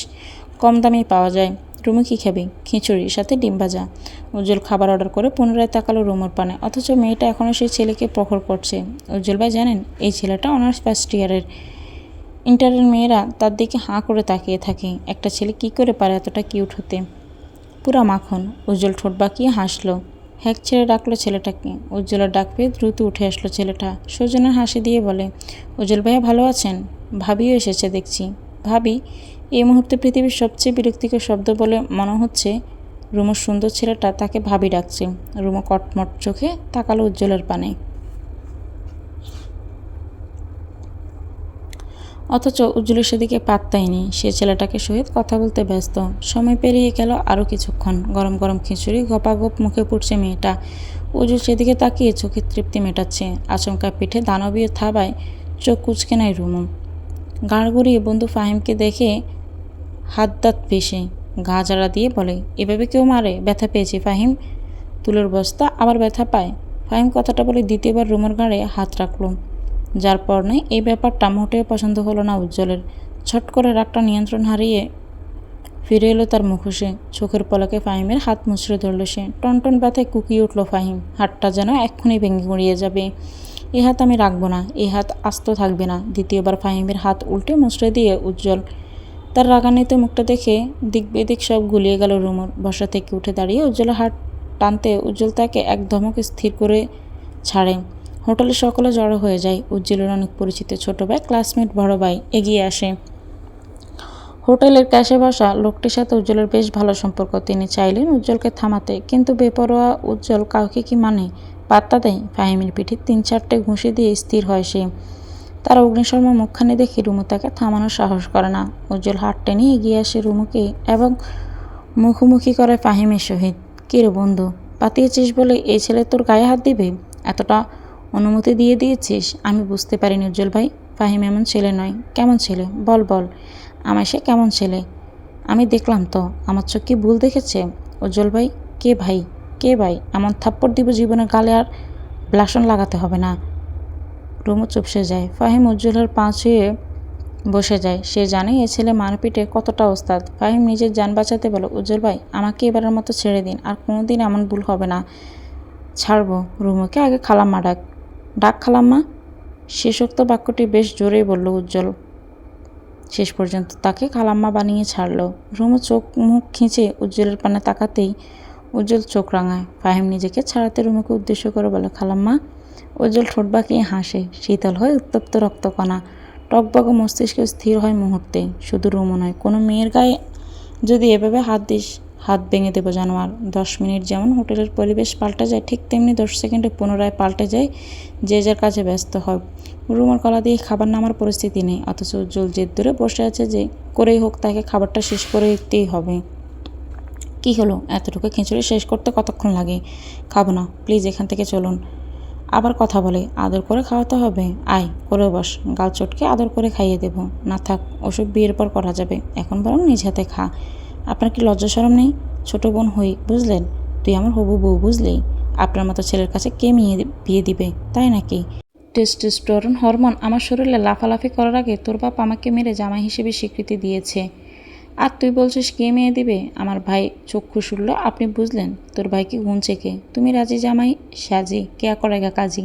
কম দামেই পাওয়া যায়। রুমু কী খাবে? খিচুড়ির সাথে ডিম ভাজা। উজ্জ্বল খাবার অর্ডার করে পুনরায় তাকালো রুমুর পানে। অথচ মেয়েটা এখনও সেই ছেলেকে প্রখর করছে। উজ্জ্বল ভাই জানেন, এই ছেলেটা অনার্স ফার্স্ট ইয়ারের। ইন্টারের মেয়েরা তার দিকে হাঁ করে তাকিয়ে থাকে। একটা ছেলে কি করে পারে এতটা কিউট হতে? পুরা মাখন। উজ্জ্বল ঠোঁট বাঁকিয়ে হাসলো। হ্যাক ছেড়ে ডাকলো ছেলেটাকে। উজ্জ্বলের ডাক পেয়ে দ্রুত উঠে আসলো ছেলেটা। সৌজন্যের হাসি দিয়ে বলে, উজ্জ্বল ভাইয়া ভালো আছেন? ভাবিও এসেছে দেখছি। ভাবি? এই মুহূর্তে পৃথিবীর সবচেয়ে বিরক্তিকর শব্দ বলে মনে হচ্ছে। রুমোর সুন্দর ছেলেটা তাকে ভাবি ডাকছে। রুমো কটমট চোখে তাকালো উজ্জ্বলের পানে। অথচ উজ্জ্বলের সেদিকে পাত্তাই নেই। সে ছেলেটাকে সহিত কথা বলতে ব্যস্ত। সময় পেরিয়ে গেল আরও কিছুক্ষণ। গরম গরম খিচুড়ি গপাগপ মুখে পুড়ছে মেয়েটা। উজ্জ্বল সেদিকে তাকিয়ে চোখের তৃপ্তি মেটাচ্ছে। আচমকা পিঠে দানবীয় থাবায় চোখ কুচকে নেয় রুমু। গাড় গড়িয়ে বন্ধু ফাহিমকে দেখে হাত দাঁত পেশে গা জাড়া দিয়ে বলে, এভাবে কেউ মারে? ব্যথা পেয়েছি ফাহিম। তুলোর বস্তা আবার ব্যথা পায়? ফাহিম কথাটা বলে দ্বিতীয়বার রুমুর গাড়ে হাত রাখল। যার পর নেই এই ব্যাপারটা মোটেও পছন্দ হলো না উজ্জ্বলের। ছট করে রাগটা নিয়ন্ত্রণ হারিয়ে ফিরে এলো তার মুখোশে। চোখের পলকে ফাহিমের হাত মুচড়ে ধরল সে। টনটন ব্যথায় কুকিয়ে উঠল ফাহিম। হাতটা যেন এক্ষুনি ভেঙে গুঁড়িয়ে যাবে। এ হাত আমি রাখবো না, এ হাত আস্ত থাকবে না। দ্বিতীয়বার ফাহিমের হাত উল্টে মুচড়ে দিয়ে উজ্জ্বল তার রাগান্বিত মুখটা দেখে দিক বেদিক সব গুলিয়ে গেল রুমুর। বসা থেকে উঠে দাঁড়িয়ে উজ্জ্বলের হাত টানতে উজ্জ্বল তাকে এক ধমকে স্থির করে ছাড়ে। হোটেলে সকলে জড়ো হয়ে যায়। উজ্জ্বলের অনেক পরিচিত ছোট ভাই, ক্লাসমেট, বড় ভাই এগিয়ে আসে। হোটেলের ক্যাশে বসা লোকটির সাথে উজ্জ্বলের বেশ ভালো সম্পর্ক। তিনি চাইলেন উজ্জ্বলকে থামাতে, কিন্তু বেপরোয়া উজ্জ্বল কাউকে কি মানে? পাত্তা দেয়? ফাহিমের পিঠে 3-4টে ঘুষি দিয়ে স্থির হয় সে। তার অগ্নিশর্মা মুখখানি দেখে রুমু তাকে থামানোর সাহস করে না। উজ্জ্বল হাত টেনে এগিয়ে আসে রুমুকে এবং মুখোমুখি করে ফাহিমের সহিত। কী রে বন্ধু, পাতিয়েছিস বলে এই ছেলে তোর গায়ে হাত দিবে? এতটা অনুমতি দিয়ে দিয়েছিস? আমি বুঝতে পারিনি উজ্জ্বল ভাই। ফাহিম এমন ছেলে নয়। কেমন ছেলে? বল বল আমায়, সে কেমন ছেলে? আমি দেখলাম তো। আমার চোখ কি ভুল দেখেছে? উজ্জ্বল ভাই? কে ভাই? কে ভাই? এমন থাপ্পড় দিব জীবনে গালে আর ব্লাসন লাগাতে হবে না। রুমু চুপসে যায়। ফাহিম উজ্জ্বলের পা ছুঁয়ে বসে যায়। সে জানে এ ছেলে মারপিটে কতটা ওস্তাদ। ফাহিম নিজের যান বাঁচাতে বলে, উজ্জ্বল ভাই আমাকে এবারের মতো ছেড়ে দিন, আর কোনোদিন এমন ভুল হবে না। ছাড়বো? রুমুকে আগে খালাম্মা ডাক। ডাক খালাম্মা। শেষোক্ত বাক্যটি বেশ জোরেই বলল উজ্জ্বল। শেষ পর্যন্ত তাকে খালাম্মা বানিয়ে ছাড়ল। রুমু চোখ মুখ খিঁচে উজ্জ্বলের পানে তাকাতেই উজ্জ্বল চোখ রাঙায়। ফাহিম নিজেকে ছাড়াতে রুমুকে উদ্দেশ্য করে বলে, খালাম্মা। উজ্জ্বল ঠোঁট বাঁকিয়ে হাসে। শীতল হয় উত্তপ্ত রক্তকণা। টকবক মস্তিষ্ক স্থির হয় মুহূর্তে। শুধু রুমু নয়, কোনো মেয়ের গায়ে যদি এভাবে হাত দিস, হাত ভেঙে দেবো জানোয়ার। 10 মিনিট যেমন হোটেলের পরিবেশ পাল্টে যায়, ঠিক তেমনি 10 সেকেন্ডে পুনরায় পাল্টে যায়। যে যার কাজে ব্যস্ত হয়। রুমার গলা দিয়ে খাবার নামার পরিস্থিতি নেই, অথচ উজ্জ্বল জেদ ধরে বসে আছে যে করেই হোক তাকে খাবারটা শেষ করে দিতেই হবে। কি হলো? এতটুকু খিচুড়ি শেষ করতে কতক্ষণ লাগে? খাবো না, প্লিজ এখান থেকে চলুন। আবার কথা বলে, আদর করে খাওয়াতে হবে। আয় করে বস, গাল চটকে আদর করে খাইয়ে দেব। না থাক, ওসব বিয়ের পর করা যাবে। এখন বরং নিজ হাতে খা। আপনার কি লজ্জা শরম নেই? ছোট বোন হই, বুঝলেন? তুই আমার হবু বউ, বুঝলি? আপনার মতো ছেলের কাছে কে বিয়ে দিবে, তাই নাকি? টেস্টোস্টেরন হরমোন আমার শরীরে লাফালাফি করার আগে তোর বাপ আমাকে মেরে জামাই হিসেবে স্বীকৃতি দিয়েছে। আর তুই বলছিস কে মেয়ে দিবে? আমার ভাই চক্ষু শুনল। আপনি বুঝলেন? তোর ভাইকে গুনছে কে? তুমি রাজি জামাই সাজি, কে করেগা কাজী।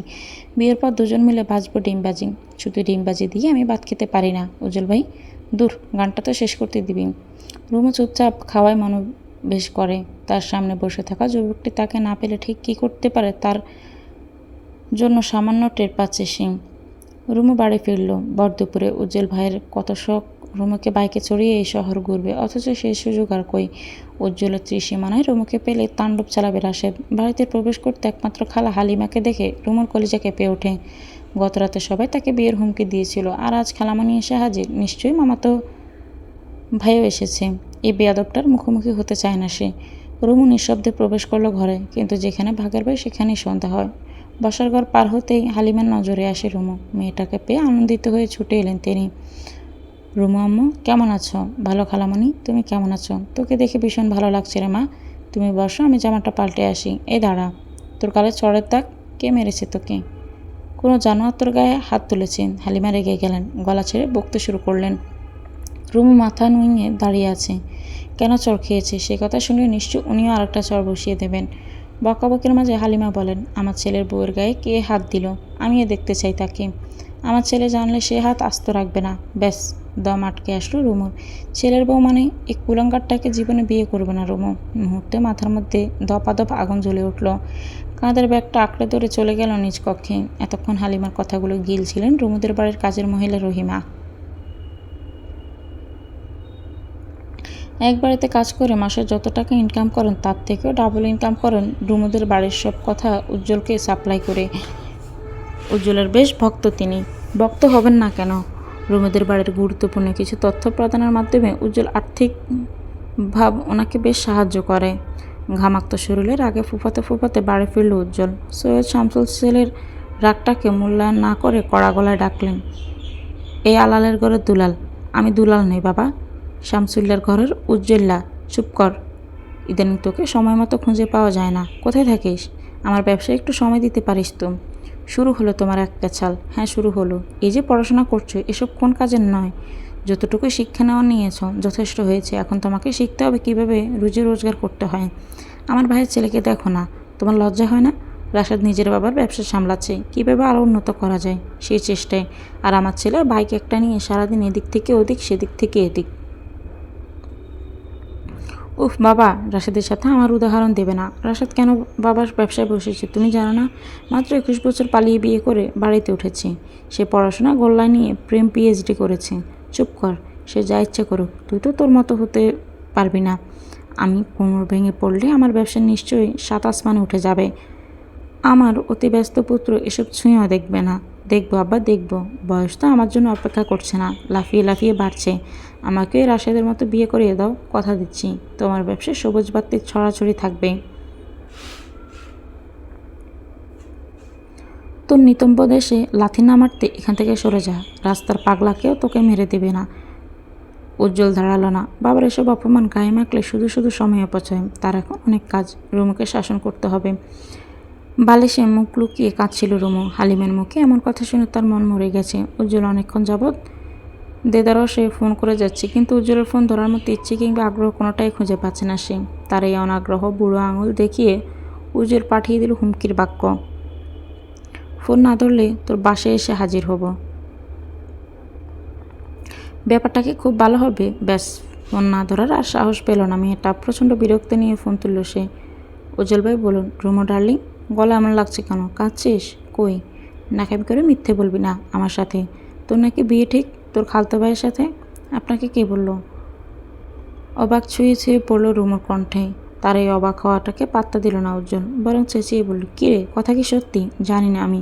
বিয়ের পর দুজন মিলে ভাজবো ডিমবাজি। শুধু ডিমবাজি দিয়ে আমি ভাত খেতে পারি না উজ্জ্বল ভাই। দূর, গানটা তো শেষ করতে দিবি। রুমু চুপচাপ খাওয়ায় মনোবেশ করে। তার সামনে বসে থাকা যুবকটি তাকে না পেলে ঠিক কী করতে পারে তার জন্য সামান্য টের পাচ্ছে সে। রুমু বাড়ি ফিরল। ভর দুপুরে উজ্জ্বল ভাইয়ের কত শখ রুমুকে বাইকে চড়িয়ে এই শহর ঘুরবে, অথচ সেই সুযোগ আর কই। উজ্জ্বলের ত্রিসীমানায় রুমুকে পেলে তাণ্ডব চালাবে রাশেদ। বাড়িতে প্রবেশ করতে একমাত্র খালা হালিমাকে দেখে রুমুর কলিজা কেঁপে ওঠে। গতরাতে সবাই তাকে বিয়ের হুমকি দিয়েছিল, আর আজ খালামানি এসে হাজির। নিশ্চয়ই মামাতো ভাইও এসেছে। এই বেয়াদবটার মুখোমুখি হতে চায় না সে। রুমু নিঃশব্দে প্রবেশ করলো ঘরে, কিন্তু যেখানে ভাগের ভাই সেখানেই সন্ধ্যা হয়। বসার ঘর পার হতেই হালিমার নজরে আসে রুমু। মেয়েটাকে পেয়ে আনন্দিত হয়ে ছুটে এলেন তিনি। রুমু আম্মু, কেমন আছো? ভালো খালামণি, তুমি কেমন আছো? তোকে দেখে ভীষণ ভালো লাগছে রে মা। তুমি বসো, আমি জামাটা পাল্টে আসি। এই দাঁড়া, তোর গালে চড়ের দাগ কে মেরেছে তোকে? কোনো জানোয়ার তোর গায়ে হাত তুলেছেন? হালিমা রেগে গেলেন, গলা ছেড়ে বকতে শুরু করলেন। রুমু মাথা নুইয়ে দাঁড়িয়ে আছে। কেন চড় খেয়েছে সে কথা শুনলে নিশ্চয় উনিও আরেকটা চড় বসিয়ে দেবেন। বকাবকির মাঝে হালিমা বলেন, আমার ছেলের বউয়ের গায়ে কে হাত দিল? আমিও দেখতে চাই তাকে। আমার ছেলে জানলে সে হাত আস্ত রাখবে না। ব্যাস, দম আটকে আসলো রুমুর। ছেলের বউ মানে এই কুলাঙ্গারটাকে জীবনে বিয়ে করবে না রুমু। মুহূর্তে মাথার মধ্যে দপাদপ আগুন জ্বলে উঠল। কাঁধের ব্যাগটা আঁকড়ে ধরে চলে গেল নিজ কক্ষে। এতক্ষণ হালিমার কথাগুলো গিলছিলেন রুমুদের বাড়ির কাজের মহিলা রহিমা। এক বাড়িতে কাজ করে মাসে যত টাকা ইনকাম করেন তার থেকেও ডাবল ইনকাম করেন রুমুদের বাড়ির সব কথা উজ্জ্বলকে সাপ্লাই করে। উজ্জ্বলের বেশ ভক্ত তিনি। ভক্ত হবেন না কেন? রুমুদের বাড়ির গুরুত্বপূর্ণ কিছু তথ্য প্রদানের মাধ্যমে উজ্জ্বল আর্থিক ভাব ওনাকে বেশ সাহায্য করে। ঘামাক্ত শরীরে রাগে ফুফাতে ফুফাতে বাড়ি ফিরল উজ্জ্বল। সৈয়দ শামসুল ছেলের রাগটাকে মূল্যায়ন না করে কড়া গলায় ডাকলেন, এই আলালের ঘরের দুলাল। আমি দুলাল নই বাবা, শামসুল্লার ঘরের উজ্জ্বলা। চুপ কর, ইদানিং তোকে সময় মতো খুঁজে পাওয়া যায় না। কোথায় থাকিস? আমার ব্যবসায় একটু সময় দিতে পারিস তো? শুরু হলো তোমার একটা ছাল। হ্যাঁ, শুরু হলো। এই যে পড়াশোনা করছো, এসব কোন কাজের নয়। যতটুকু শিক্ষা নেওয়া নিয়েছ যথেষ্ট হয়েছে। এখন তোমাকে শিখতে হবে কীভাবে রুজি রোজগার করতে হয়। আমার ভাইয়ের ছেলেকে দেখো না, তোমার লজ্জা হয় না? রাশাদ নিজের বাবার ব্যবসা সামলাচ্ছে, কীভাবে আরও উন্নত করা যায় সেই চেষ্টায়। আর আমার ছেলে বাইক একটা নিয়ে সারাদিন এদিক থেকে ওদিক, সেদিক থেকে এদিক। উফ বাবা, রাশেদের সাথে আমার উদাহরণ দেবে না। রাশেদ কেন বাবার ব্যবসায় বসেছে তুমি জানো না? মাত্র 21 বছর পালিয়ে বিয়ে করে বাড়িতে উঠেছে। সে পড়াশোনা গোল্লায় নিয়ে প্রেম পিএইচডি করেছে। চুপ কর, সে যা ইচ্ছে করুক, তুই তো তোর মতো হতে পারবি না। আমি কোমর ভেঙে পড়লে আমার ব্যবসা নিশ্চয়ই 7 আসমানে উঠে যাবে। আমার অতি ব্যস্ত পুত্র এসব ছুঁয়েও দেখবে না। দেখবো আব্বা, দেখবো। বয়স তো আমার জন্য অপেক্ষা করছে না, লাফিয়ে লাফিয়ে বাড়ছে। আমাকেও রাশেদের মতো বিয়ে করিয়ে দাও, কথা দিচ্ছি তোমার ব্যবসায় সবুজ বাতির ছড়াছড়ি থাকবে। তোর নিতম্ব দেশে লাথি না মারতে এখান থেকে সরে যা। রাস্তার পাগলাকেও তোকে মেরে দেবে না। উজ্জ্বল দাঁড়ালো না। বাবার এসব অপমান গায়ে মাখলে শুধু শুধু সময় অপচয়। তার এখন অনেক কাজ। রুমুকে শাসন করতে হবে। বালিশে মুখ লুকিয়ে কাঁদছিল রুমু। হালিমের মুখে এমন কথা শুনে তার মন মরে গেছে। উজ্জ্বল অনেকক্ষণ যাবৎ দেদারও সে ফোন করে যাচ্ছে, কিন্তু উজ্জ্বলের ফোন ধরার মতো ইচ্ছে কিংবা আগ্রহ কোনোটাই খুঁজে পাচ্ছে না সে। তার এই অনাগ্রহ বুড়ো আঙুল দেখিয়ে উজ্জ্বল পাঠিয়ে দিল হুমকির বাক্য, ফোন না ধরলে তোর বাসায় এসে হাজির হব। ব্যাপারটা কি খুব ভালো হবে? ব্যাস, ফোন না ধরার আর সাহস পেল না মেয়েটা। প্রচণ্ড বিরক্তি নিয়ে ফোন তুলল সে। উজ্জ্বল ভাই বলুন। রুমু ডার্লিং, গলা এমন লাগছে কেন? কাঁদছিস? কই, নাকামি করে মিথ্যে বলবি না আমার সাথে। তোর নাকি বিয়ে ঠিক তোর খালতো ভাইয়ের সাথে? আপনাকে কে বলল? অবাক ছুঁয়ে ছুঁয়ে পড়ল রুমুর কণ্ঠে। তার এই অবাক হওয়াটাকে পাত্তা দিল না উজ্জ্বল, বরং চেঁচিয়ে বলল, কী রে, কথা কি সত্যি? জানি না আমি।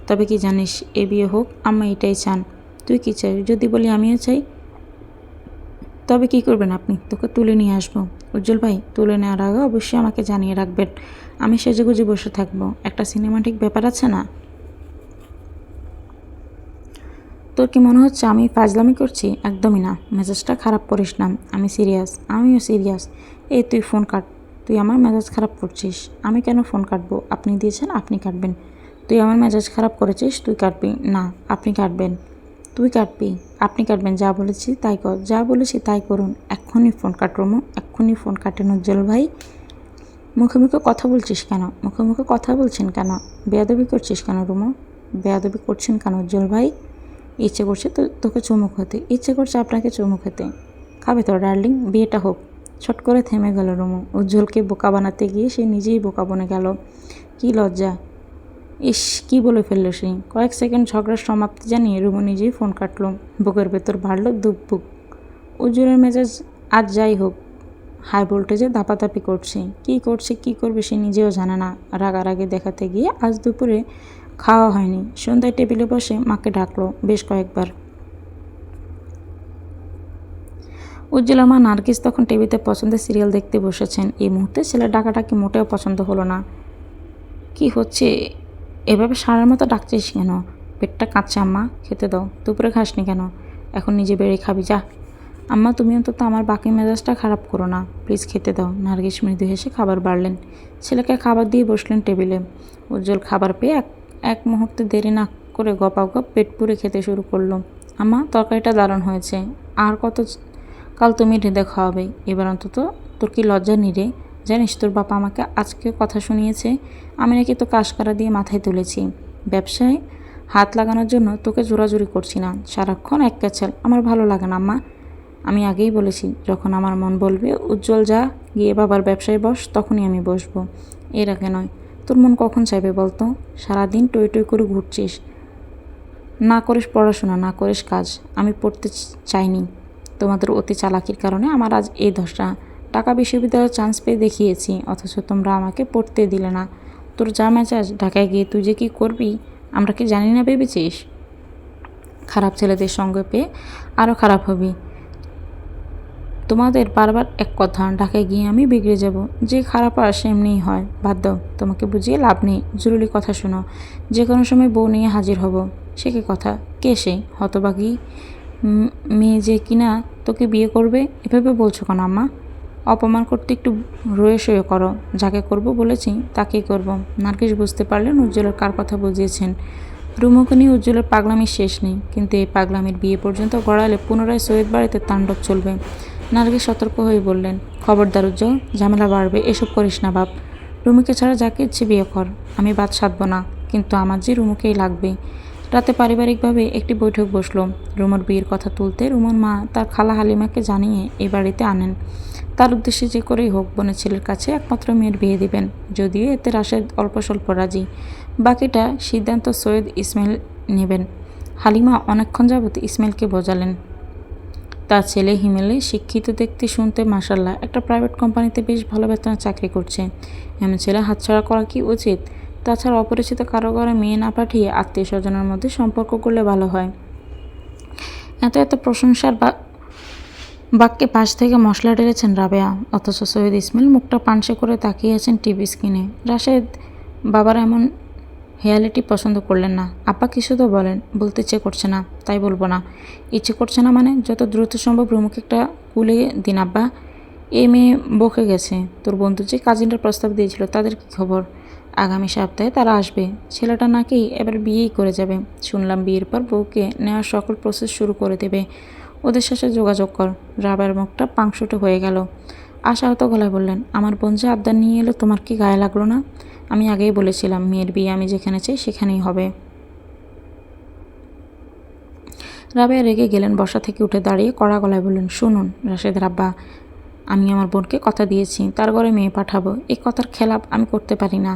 তবে কি জানিস, এ বিয়ে হোক, আম্মা এটাই চান। তুই কি চাই? যদি বলি আমিও চাই, তবে কি করবেন আপনি? তোকে তুলে নিয়ে আসবো। উজ্জ্বল ভাই, তুলে নেওয়ার আগে অবশ্যই আমাকে জানিয়ে রাখবেন। আমি সেজেগুজে বসে থাকবো। একটা সিনেমাটিক ব্যাপার আছে না? তোর কি মনে হচ্ছে আমি ফাজলামি করছি? একদমই না। মেজাজটা খারাপ করিস না, আমি সিরিয়াস। আমিও সিরিয়াস। এই তুই ফোন কাট। তুই আমার মেজাজ খারাপ করছিস। আমি কেন ফোন কাটবো? আপনি দিয়েছেন, আপনি কাটবেন। তুই আমার মেজাজ খারাপ করেছিস, তুই কাটবি না, আপনি কাটবেন। তুই কাটবি, আপনি কাটবেন। যা বলেছি তাই কর, যা বলেছি তাই করুন। এক্ষুনি ফোন কাট রুমু, এক্ষুনি ফোন কাটেন। উজ্জ্বল ভাই, মুখে মুখে কথা বলছিস কেন? মুখে মুখে কথা বলছেন কেন? বেয়াদবি করছিস কেন রুমু? বেয়াদবি করছেন কেন উজ্জ্বল ভাই? ইচ্ছে করছে তো তোকে চুমু খেতে, ইচ্ছে করছে আপনাকে চুমু খেতে। খাবে তো ডার্লিং, বিয়েটা হোক। ছট করে থেমে গেল রুমু। উজ্জ্বলকে বোকা বানাতে গিয়ে সে নিজেই বোকা বনে গেল। কি লজ্জা! ইস, কি বলে ফেলল সে! কয়েক সেকেন্ড ঝগড়ার সমাপ্তি জানিয়ে রুমু নিজেই ফোন কাটল। বুকের ভেতর ভাড়ল দুপবুক। উজ্জ্বলের মেজাজ আজ যাই হোক হাই ভোল্টেজে দাপাদাপি করছে। কি করছে, কি করবে সে নিজেও জানে না। রাগারাগি দেখাতে গিয়ে আজ দুপুরে খাওয়া হয়নি। সন্ধ্যায় টেবিলে বসে মাকে ডাকলো বেশ কয়েকবার। উজ্জ্বলার মা নার্গিস তখন টিভিতে পছন্দের সিরিয়াল দেখতে বসেছেন। এই মুহূর্তে ছেলের ডাকাটাকে মোটেও পছন্দ হলো না। কি হচ্ছে, এভাবে সারার মতো ডাকছিস কেন? পেটটা কাঁদছে আম্মা, খেতে দাও। দুপুরে খাসনি কেন? এখন নিজে বেড়ে খাবি, যা। আম্মা তুমি অন্তত আমার বাকি মেজাজটা খারাপ করো না, প্লিজ খেতে দাও। নার্গিস মৃদু হেসে খাবার বাড়লেন। ছেলেকে খাবার দিয়ে বসলেন টেবিলে। উজ্জ্বল খাবার পেয়ে এক মুহূর্তে দেরি না করে গপাগপ পেট পুরে খেতে শুরু করলো। আম্মা তরকারিটা দারুণ হয়েছে। আর কত কাল তুমি রেঁধে খাওয়াবে? এবার অন্তত তোর কি লজ্জা নেই রে? জানিস তোর বাবা আমাকে আজকে কথা শুনিয়েছে, আমি নাকি তোকে আশকারা দিয়ে মাথায় তুলেছি। ব্যবসায় হাত লাগানোর জন্য তোকে জোরাজুরি করছি না, সারাক্ষণ এক ক্যাচাল। আমার ভালো লাগে না আম্মা। আমি আগেই বলেছি, যখন আমার মন বলবে উজ্জ্বল যা গিয়ে বাবার ব্যবসায় বস, তখনই আমি বসবো, এর আগে নয়। তোর মন কখন চাইবে বলতো? সারাদিন টই টই করে ঘুরছিস, না করিস পড়াশোনা, না করিস কাজ। আমি পড়তে চাইনি, তোমাদের অতি চালাকির কারণে আমার আজ এই দশা। ঢাকা বিশ্ববিদ্যালয়ে চান্স পেয়ে দেখিয়েছি, অথচ তোমরা আমাকে পড়তে দিলে না। তোর যা মেজাজ, ঢাকায় গিয়ে তুই যে কী করবি আমরা কি জানি না ভেবেছিস? খারাপ ছেলেদের সঙ্গে পেয়ে আরও খারাপ হবি। তোমাদের বারবার এক কথা, ঢাকায় গিয়ে আমি বিগড়ে যাব। যে খারাপ আর সেমনিই হয়, বাদ দাও, তোমাকে বুঝিয়ে লাভ নেই। জরুরি কথা শোনো, যে কোনো সময় বউ নিয়ে হাজির হব। সে কি কথা? কে সে হতবাগী মেয়ে যে কিনা তোকে বিয়ে করবে? এভাবে বলছো কেন আম্মা? অপমান করতে একটু রয়ে সয়ে করো। যাকে করব বলেছি তাকেই করব। নার্গিস বুঝতে পারলেন উজ্জ্বলের কার কথা বুঝিয়েছেন। রুমুকে নিয়ে উজ্জ্বলের পাগলামির শেষ নেই, কিন্তু এই পাগলামির বিয়ে পর্যন্ত গড়ালে পুনরায় সৈয়দ বাড়িতে তাণ্ডব চলবে। নার্গিস সতর্ক হয়ে বললেন, খবরদার উজ্জ্বল, ঝামেলা বাড়বে, এসব করিস না বাপ। রুমিকে ছাড়া যাকে ইচ্ছে বিয়ে কর, আমি বাদ সাধব না, কিন্তু আমার যে রুমুকেই লাগবে। রাতে পারিবারিকভাবে একটি বৈঠক বসলো। রুমুর বিয়ের কথা তুলতে রুমুর মা তার খালা হালিমাকে জানিয়ে এই বাড়িতে আনেন। তার উদ্দেশ্যে যে করেই হোক বোনের ছেলের কাছে একমাত্র মেয়ের বিয়ে দিবেন, যদিও এতে রাশেদ অল্প স্বল্প রাজি। বাকিটা সিদ্ধান্ত সৈয়দ ইসমাইল নেবেন। হালিমা অনেকক্ষণ যাবৎ ইসমাইলকে বোঝালেন। তার ছেলে হিমেলে শিক্ষিত, দেখতে শুনতে মাশাল্লাহ, একটা প্রাইভেট কোম্পানিতে বেশ ভালো বেতনে চাকরি করছে। এমন ছেলে হাতছাড়া করা কি উচিত? তাছাড়া অপরিচিত কারো ঘরে মেয়ে না পাঠিয়ে আত্মীয় স্বজনের মধ্যে সম্পর্ক করলে ভালো হয়। এত এত প্রশংসার বাক্যে পাশ থেকে মশলা ঢেলেছেন রাবেয়া, অথচ সৈয়দ ইসমাইল মুখটা পানসে করে তাকিয়ে আছেন টিভি স্ক্রিনে। রাশেদ বাবার এমন হেয়ালিটি পছন্দ করলেন না। আব্বা কিছু তো বলেন। বলতে ইচ্ছে করছে না, তাই বলবো না। ইচ্ছে করছে না মানে? যত দ্রুত সম্ভব রুমুকে একটা কুলে দিন আব্বা। এই মেয়ে বকে গেছে। তোর বন্ধু যে কাজিনরা প্রস্তাব দিয়েছিল, তাদের কি খবর? আগামী সপ্তাহে তারা আসবে। ছেলেটা নাকি এবার বিয়েই করে যাবে। শুনলাম বিয়ের পর বউকে নেওয়ার সকল প্রসেস শুরু করে দেবে। ওদের সাথে যোগাযোগ কর। রাবার মুখটা পাংশুটে হয়ে গেল। আশাহত গলায় বললেন, আমার বোন যে আবদার নিয়ে এলো, তোমার কি গায়ে লাগলো না? আমি আগেই বলেছিলাম মেয়ের বিয়ে আমি যেখানে চাই সেখানেই হবে। রাবেয়া রেগে গেলেন। বসা থেকে উঠে দাঁড়িয়ে কড়া গলায় বললেন, শুনুন রাশেদের আব্বা, আমি আমার বোনকে কথা দিয়েছি তার ঘরে মেয়ে পাঠাবো। এই কথার খেলাপ আমি করতে পারি না।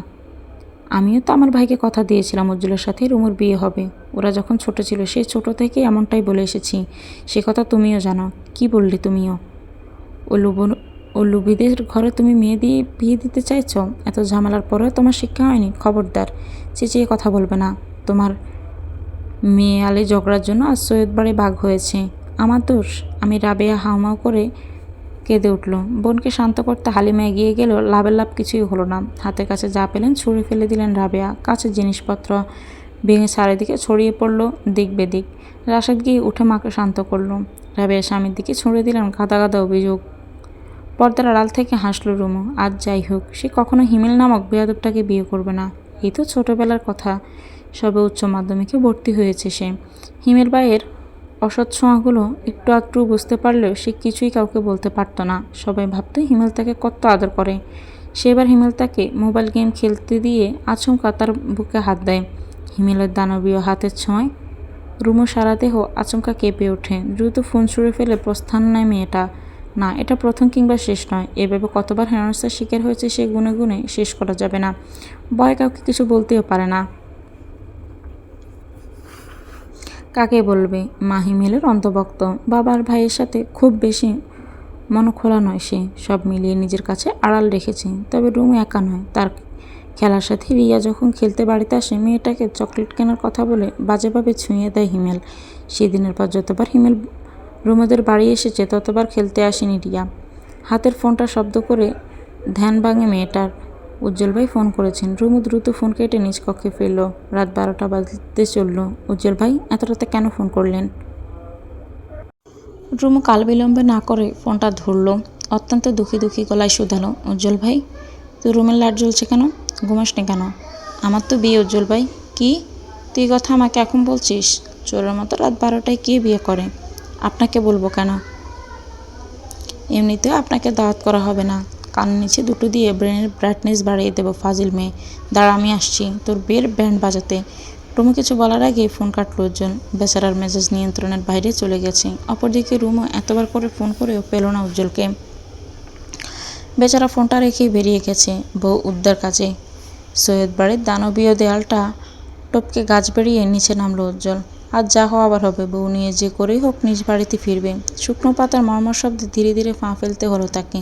আমিও তো আমার ভাইকে কথা দিয়েছিলাম উজ্জ্বলের সাথে রুমুর বিয়ে হবে। ওরা যখন ছোট ছিল সেই ছোট থেকে এমনটাই বলে এসেছি। সে কথা তুমিও জানো। কি বললি তুমিও? ও লুবিদের ঘরে তুমি মেয়ে দিয়ে বিয়ে দিতে চাইছ? এত ঝামেলার পরেও তোমার শিক্ষা হয়নি? খবরদার চেঁচিয়ে কথা বলবে না। তোমার মেয়ে আলী ঝগড়ার জন্য আজ সৈয়দ বাড়ি ভাগ হয়েছে। আমার দোষ? আমি রাবেয়া হাউমাউ করে কেঁদে উঠল। বোনকে শান্ত করতে হালিমা এগিয়ে গেল। লাভের লাভ কিছুই হলো না। হাতের কাছে যা পেলেন ছুঁড়ে ফেলে দিলেন রাবেয়া। কাছের জিনিসপত্র ভেঙে চারিদিকে ছড়িয়ে পড়ল দিক বেদিক। রাশেদ গিয়ে উঠে মাকে শান্ত করল। রাবেয়া স্বামীর দিকে ছুঁড়ে দিলেন গাদা গাদা অভিযোগ। পর্দার আড়াল থেকে হাসল রুমু। আজ যাই হোক, সে কখনো হিমেল নামক বেয়াদবটাকে বিয়ে করবে না। এই তো ছোটোবেলার কথা, সবে উচ্চ মাধ্যমিকে ভর্তি হয়েছে সে। হিমেল ভাইয়ের অসৎ ছোঁয়াগুলো একটু আধটু বুঝতে পারলেও সে কিছুই কাউকে বলতে পারত না। সবাই ভাবত হিমেল তাকে কত আদর করে। সেবার হিমেল তাকে মোবাইল গেম খেলতে দিয়ে আচমকা তার বুকে হাত দেয়। হিমেলের দানবীয় হাতের ছোঁয়ায় রুমু সারা দেহ আচমকা কেঁপে ওঠে। দ্রুত ফোন ছুঁড়ে ফেলে প্রস্থান নেয় মেয়েটা। না, এটা প্রথম কিংবা শেষ নয়। এভাবে কতবার হেনস্থার শিকার হয়েছে সে গুনে গুনে শেষ করা যাবে না। ভয়ে কাউকে কিছু বলতেও পারে না। কাকে বলবে? মা হিমেলের অন্তভক্ত। বাবার ভাইয়ের সাথে খুব বেশি মনখোলা নয় সে। সব মিলিয়ে নিজের কাছে আড়াল রেখেছে। তবে রুমু একা নয়। তার খেলার সাথে রিয়া যখন খেলতে বাড়িতে আসে, মেয়েটাকে চকলেট কেনার কথা বলে বাজেভাবে ছুঁয়ে দেয় হিমেল। সেদিনের পর যতবার হিমেল রুমুদের বাড়ি এসেছে ততবার খেলতে আসেনি রিয়া। হাতের ফোনটা শব্দ করে ধ্যান ভাঙে মেয়েটার। উজ্জ্বল ভাই ফোন করেছেন। রুমু দ্রুত ফোন কেটে নিজ কক্ষে ফিরল। রাত 12টা বাজতে চলল। উজ্জ্বল ভাই এত রাতে কেন ফোন করলেন? রুমু কাল বিলম্বে না করে ফোনটা ধরল। অত্যন্ত দুঃখী দুঃখী গলায় শুধালো, উজ্জ্বল ভাই তুই রুমের লাইট জ্বলছে কেন? ঘুমাসনি কেন? আমার তো বিয়ে উজ্জ্বল ভাই। কি? তুই কথা আমাকে এখন বলছিস? চোরের মতো রাত 12টায় কে বিয়ে করে? আপনাকে বলবো কেন? এমনিতেও আপনাকে দাওয়াত করা হবে না। কানের নিচে দুটো দিয়ে ব্রেনের ব্রাইটনেস বাড়িয়ে দেবো ফাজিল মেয়ে। দাঁড়া আমি আসছি তোর বিয়ের ব্যান্ড বাজাতে। রুমু কিছু বলার আগে ফোন কাটল উজ্জ্বল। বেচারার মেজাজ নিয়ন্ত্রণের বাইরে চলে গেছে। অপরদিকে রুমু এতবার করে ফোন করেও পেল না উজ্জ্বলকে। বেচারা ফোনটা রেখেই বেরিয়ে গেছে বউ উদ্ধার কাজে। সৈয়দ বাড়ির দানবীয় দেয়ালটা টপকে গাছ বেরিয়ে নিচে নামলো উজ্জ্বল। আজ যা হওয়ার হবে, বউ নিয়ে যে করেই হোক নিজ বাড়িতে ফিরবে। শুকনো পাতার মর্মর শব্দে ধীরে ধীরে পা ফেলতে হলো তাকে।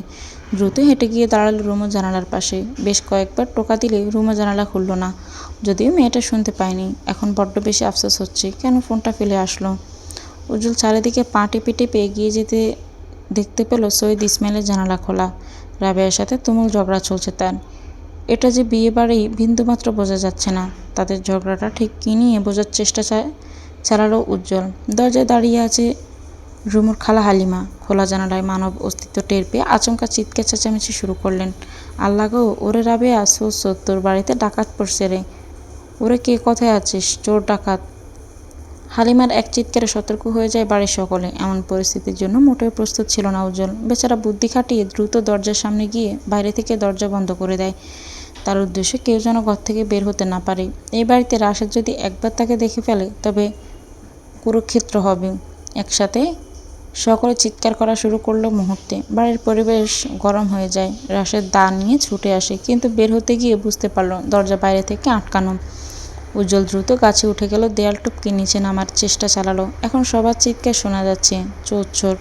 দ্রুত হেঁটে গিয়ে দাঁড়ালো রুমু জানালার পাশে। বেশ কয়েকবার টোকা দিলে রুমু জানালা খুলল না। যদিও মেয়েটা শুনতে পায়নি। এখন বড্ড বেশি আফসোস হচ্ছে কেন ফোনটা ফেলে আসলো। উজ্জ্বল চারিদিকে পা টেপে টেপে এগিয়ে যেতে দেখতে পেল সৈয়দ ইসমাইলের জানালা খোলা। রাবেয়ার সাথে তুমুল ঝগড়া চলছে তার। এটা যে বিয়ে বাড়ি বিন্দুমাত্র বোঝা যাচ্ছে না। তাদের ঝগড়াটা ঠিক কী নিয়ে বোঝার চেষ্টা চালালো উজ্জ্বল। দরজায় দাঁড়িয়ে আছে রুমুর খালা হালিমা। খোলা জানালায় মানব অস্তিত্ব টের পেয়ে আচমকা চিৎকার চেঁচামেচি শুরু করলেন। আল্লাহ গো, ওরে রাবেয়া, সোর তোর বাড়িতে ডাকাত পড়ছে রে। ওরে কে কোথায় আছিস? চোর ডাকাত। হালিমার এক চিৎকারে সতর্ক হয়ে যায় বাড়ির সকলে। এমন পরিস্থিতির জন্য মোটেও প্রস্তুত ছিল না উজ্জ্বল। বেচারা বুদ্ধি খাটিয়ে দ্রুত দরজার সামনে গিয়ে বাইরে থেকে দরজা বন্ধ করে দেয়। তার উদ্দেশ্য কেউ যেন ঘর থেকে বের হতে না পারে। এই বাড়িতে রাশেদ যদি একবার তাকে দেখে ফেলে তবে কুরুক্ষেত্র হবে। একসাথে সকলে চিৎকার করা শুরু করলো মুহূর্তে। বাড়ির পরিবেশ গরম হয়ে যায়। রাশেদ দা নিয়ে ছুটে আসে, কিন্তু বের হতে গিয়ে বুঝতে পারল দরজা বাইরে থেকে আটকানো। উজ্জ্বল দ্রুত গাছে উঠে গেল, দেয়াল টপকে নিচে নামার চেষ্টা চালালো। এখন সবার চিৎকার শোনা যাচ্ছে, চোর চোর।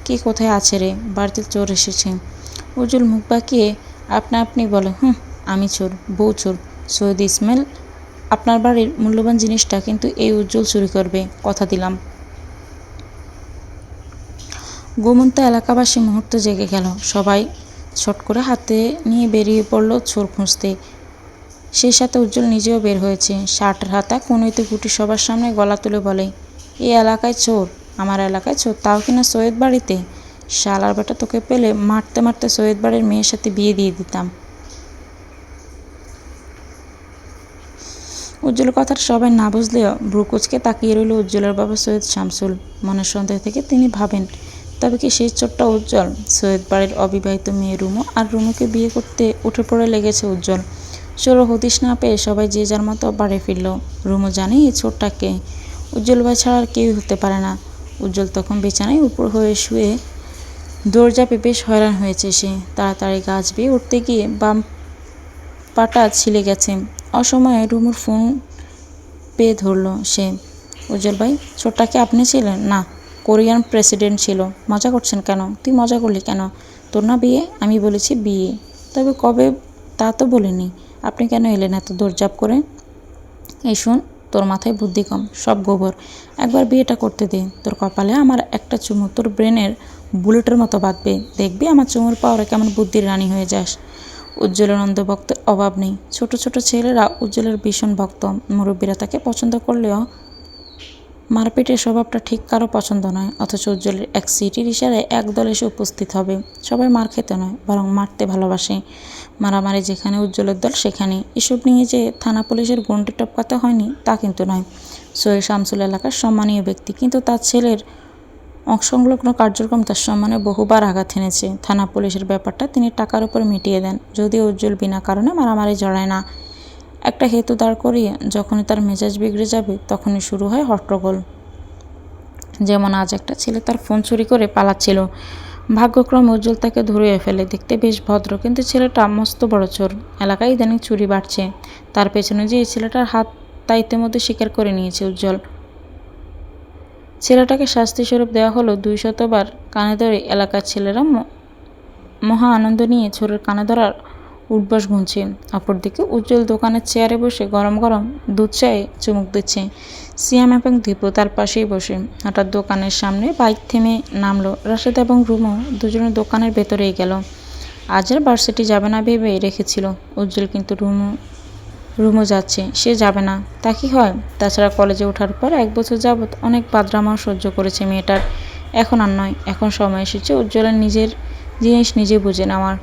কে কোথায় আছে রে? বাড়িতে চোর এসেছে। উজ্জ্বল মুখ বাঁকিয়ে আপনা আপনি বলে, আমি চোর, বউ চোর। সৈয়দ ইসমাইল আপনার বাড়ির মূল্যবান জিনিসটা কিন্তু এই উজ্জ্বল চুরি করবে, কথা দিলাম। ঘুমন্ত এলাকাবাসী মুহূর্তে জেগে গেল। সবাই ছট করে হাতে নিয়ে বেরিয়ে পড়ল চোর খুঁজতে। সেই সাথে উজ্জ্বল নিজেও বের হয়েছে। শার্টের হাতা কোনোইতে গুটি সবার সামনে গলা তুলে বলে, এই এলাকায় চোর? আমার এলাকায় চোর, তাও কিনা সৈয়দ বাড়িতে? শালার বেটা, তোকে পেলে মারতে মারতে সৈয়দ বাড়ির মেয়ের সাথে বিয়ে দিয়ে দিতাম। উজ্জ্বলের কথাটা সবাই না বুঝলেও ভ্রুকুচকে তাকিয়ে রইল উজ্জ্বলের বাবা সৈয়দ শামসুল। মনের সন্দেহ থেকে তিনি ভাবেন, তবে কি সেই চোরটা উজ্জ্বল? সৈয়দ বাড়ির অবিবাহিত মেয়ে রুমু, আর রুমুকে বিয়ে করতে উঠে পড়ে লেগেছে উজ্জ্বল। চোরও হদিশ না পেয়ে সবাই যে যার মতো বাড়ি ফিরল। রুমু জানে এই চোরটাকে উজ্জ্বল ভাই ছাড়া আর কেউই হতে পারে না। উজ্জ্বল তখন বিছানায় উপর হয়ে শুয়ে দৌড়ঝাঁপে বেশ হয়রান হয়েছে সে। তাড়াতাড়ি গাছ বেয়ে উঠতে গিয়ে বাম পাটা ছিলে গেছে। অসময়ে রুমুর ফোন পেয়ে ধরল সে। উজ্জ্বল ভাই, চোরটাকে আপনি ছিলেন? না, কোরিয়ান প্রেসিডেন্ট ছিল। মজা করছেন কেন? তুই মজা করলি কেন? তোর না বিয়ে? আমি বলেছি বিয়ে। তবে কবে তা তো বলিনি। আপনি কেন এলেন এত দৌড়ঝাঁপ করে? এই শোন, তোর মাথায় বুদ্ধি কম, সব গোবর। একবার বিয়েটা করতে দে। তোর কপালে আমার একটা চুমু তোর ব্রেনের বুলেটের মতো বাঁধবে। দেখবি আমার চুমুর পাওয়ারে কেমন বুদ্ধির রানী হয়ে যাস। উজ্জ্বলের অন্ধভক্তের অভাব নেই। ছোট ছোট ছেলেরা উজ্জ্বলের ভীষণ ভক্ত। মুরব্বীরা তাকে পছন্দ করলেও মারপিটের স্বভাবটা ঠিক কারো পছন্দ নয়। অথচ উজ্জ্বলের এক সিটির ইশারায় একদল এসে উপস্থিত হবে। সবাই মার খেতে নয়, বরং মারতে ভালোবাসে। মারামারি যেখানে উজ্জ্বলের দল সেখানে। এসব নিয়ে যে থানা পুলিশের গণ্ডি টপকাতে হয়নি তা কিন্তু নয়। সৈয়দ শামসুল এলাকার সম্মানীয় ব্যক্তি, কিন্তু তার ছেলের অসংলগ্ন কার্যক্রম তার সম্মানে বহুবার আঘাত এনেছে। থানা পুলিশের ব্যাপারটা তিনি টাকার উপর মিটিয়ে দেন। যদিও উজ্জ্বল বিনা কারণে মারামারি জড়ায় না। একটা হেতু দাঁড় করিয়ে যখনই তার মেজাজ বিগড়ে যাবে তখনই শুরু হয় হট্টগোল। যেমন আজ একটা ছেলে তার ফোন চুরি করে পালাচ্ছিল। ভাগ্যক্রমে উজ্জ্বল তাকে ধরিয়ে ফেলে। দেখতে বেশ ভদ্র, কিন্তু ছেলেটা মস্ত বড় চোর। এলাকায় ইদানিং চুরি বাড়ছে। তার পেছনে যে এই ছেলেটার হাত তা ইতিমধ্যে স্বীকার করে নিয়েছে উজ্জ্বল। ছেলেটাকে শাস্তিস্বরূপ দেওয়া হলো 200 বার কানে ধরে। এলাকার ছেলেরা মহা আনন্দ নিয়ে চোরের কানে ধরার উঠবাস গুনছে। অপরদিকে উজ্জ্বল দোকানের চেয়ারে বসে গরম গরম দুধ চায়ে চুমুক দিচ্ছে। সিয়াম এবং দীপু তার পাশেই বসে। হঠাৎ দোকানের সামনে বাইক থেমে নামলো। রাশেদ এবং রুমু দুজনে দোকানের ভেতরেই গেল। আজ আর ভার্সিটি যাবে না ভেবে রেখেছিল উজ্জ্বল, কিন্তু রুমু যাচ্ছে, সে যাবে না তা কি হয়? তাছাড়া কলেজে ওঠার পর 1 বছর যাবৎ অনেক বাদরামাও সহ্য করেছে মেয়েটার। এখন আর নয়, এখন সময় এসেছে উজ্জ্বলের নিজের জিনিস নিজে বুঝে নেওয়ার।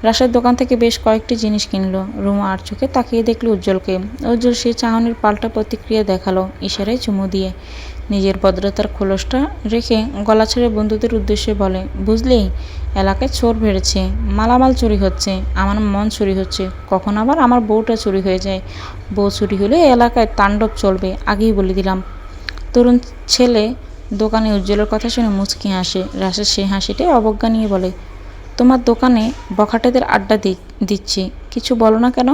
রাশেদ দোকান থেকে বেশ কয়েকটি জিনিস কিনলো। রুমু আর চোখে তাকিয়ে দেখলো উজ্জ্বলকে। উজ্জ্বল সেই চাহনির পাল্টা প্রতিক্রিয়া দেখালো, ইশারায় চুমু দিয়ে। নিজের ভদ্রতার খোলসটা রেখে গলা ছেড়ে বন্ধুদের উদ্দেশ্যে বলে, বুঝলি, এলাকায় চোর বেড়েছে, মালামাল চুরি হচ্ছে, আমার মন চুরি হচ্ছে, কখন আবার আমার বউটা চুরি হয়ে যায়। বউ চুরি হলে এলাকায় তাণ্ডব চলবে, আগেই বলে দিলাম। তরুণ ছেলে দোকানে উজ্জ্বলের কথা শুনে মুচকি হাসে। রাশেদ সেই হাসিটাই অবজ্ঞা নিয়ে বলে, তোমার দোকানে বখাটেদের আড্ডা দিচ্ছি, কিছু বলো না কেন?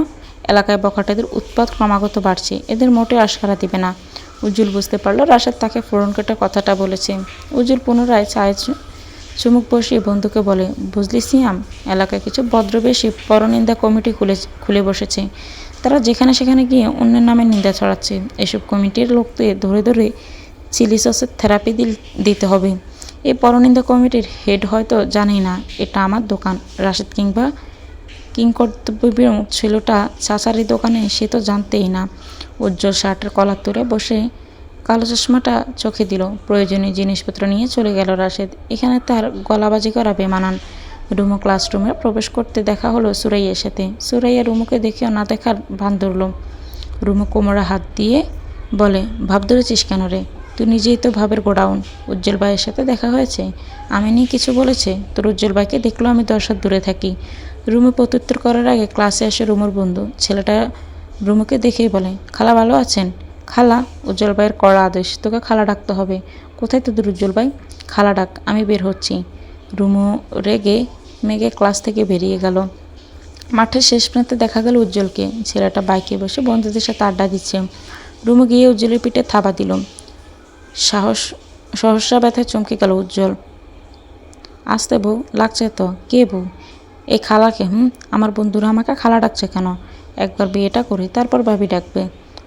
এলাকায় বখাটেদের উৎপাত ক্রমাগত বাড়ছে, এদের মোটে আশকারা দিবে না। উজ্জ্বল বুঝতে পারলো রাশেদ তাকে ফোড়ন কেটে কথাটা বলেছে। উজ্জ্বল পুনরায় চায়ে চুমুক বসিয়ে বন্ধুকে বলে, বুঝলি সিয়াম, এলাকায় কিছু ভদ্রবেশী পরনিন্দা কমিটি খুলে বসেছে। তারা যেখানে সেখানে গিয়ে অন্যের নামে নিন্দা ছড়াচ্ছে। এসব কমিটির লোকদের ধরে ধরে চিলি সসের থেরাপি দিতে হবে। এই পরনিন্দা কমিটির হেড হয়তো জানেই না এটা আমার দোকান। রাশেদ কিংবা কিংকর্তব্যবিমুখ ছেলেটা চাচারি দোকানে, সে তো জানতেই না। উজ্জ্বল শার্টের কলার তুলে বসে কালো চশমাটা চোখে দিল। প্রয়োজনীয় জিনিসপত্র নিয়ে চলে গেল রাশেদ। এখানে তার গলাবাজি করা বেমানান। রুমু ক্লাসরুমে প্রবেশ করতে দেখা হলো সুরাইয়ার সাথে। সুরাইয়া রুমুকে দেখেও না দেখার ভান ধরল। রুমু কোমরে হাত দিয়ে বলে, ভাব ধরেছিস কেন রে? তুই নিজেই তো ভাবের গোডাউন। উজ্জ্বল ভাইয়ের সাথে দেখা হয়েছে? আমি নিয়ে কিছু বলেছে? তোর উজ্জ্বল ভাইকে দেখলেও আমি 10 হাত দূরে থাকি। রুমু প্রত্যুত্তর করার আগে ক্লাসে আসে রুমুর বন্ধু। ছেলেটা রুমুকে দেখেই বলে, খালা ভালো আছেন? খালা? উজ্জ্বল ভাইয়ের কড়া আদেশ, তোকে খালা ডাকতে হবে। কোথায় তোদের উজ্জ্বল ভাই? খালা ডাক, আমি বের হচ্ছি। রুমু রেগে মেগে ক্লাস থেকে বেরিয়ে গেল। মাঠের শেষ প্রান্তে দেখা গেল উজ্জ্বলকে। ছেলেটা বাইকে বসে বন্ধুদের সাথে আড্ডা দিচ্ছে। রুমু গিয়ে উজ্জ্বলের পিঠে থাবা দিল। সহসা ব্যথায় চমকে গেল উজ্জ্বল। আসতে বউ, লাগছে তো। কে বউ? এই খালাকে। আমার বন্ধুরা আমাকে খালা ডাকছে কেন? একবার বিয়েটা করি, তারপর ভাবি ডাকবে।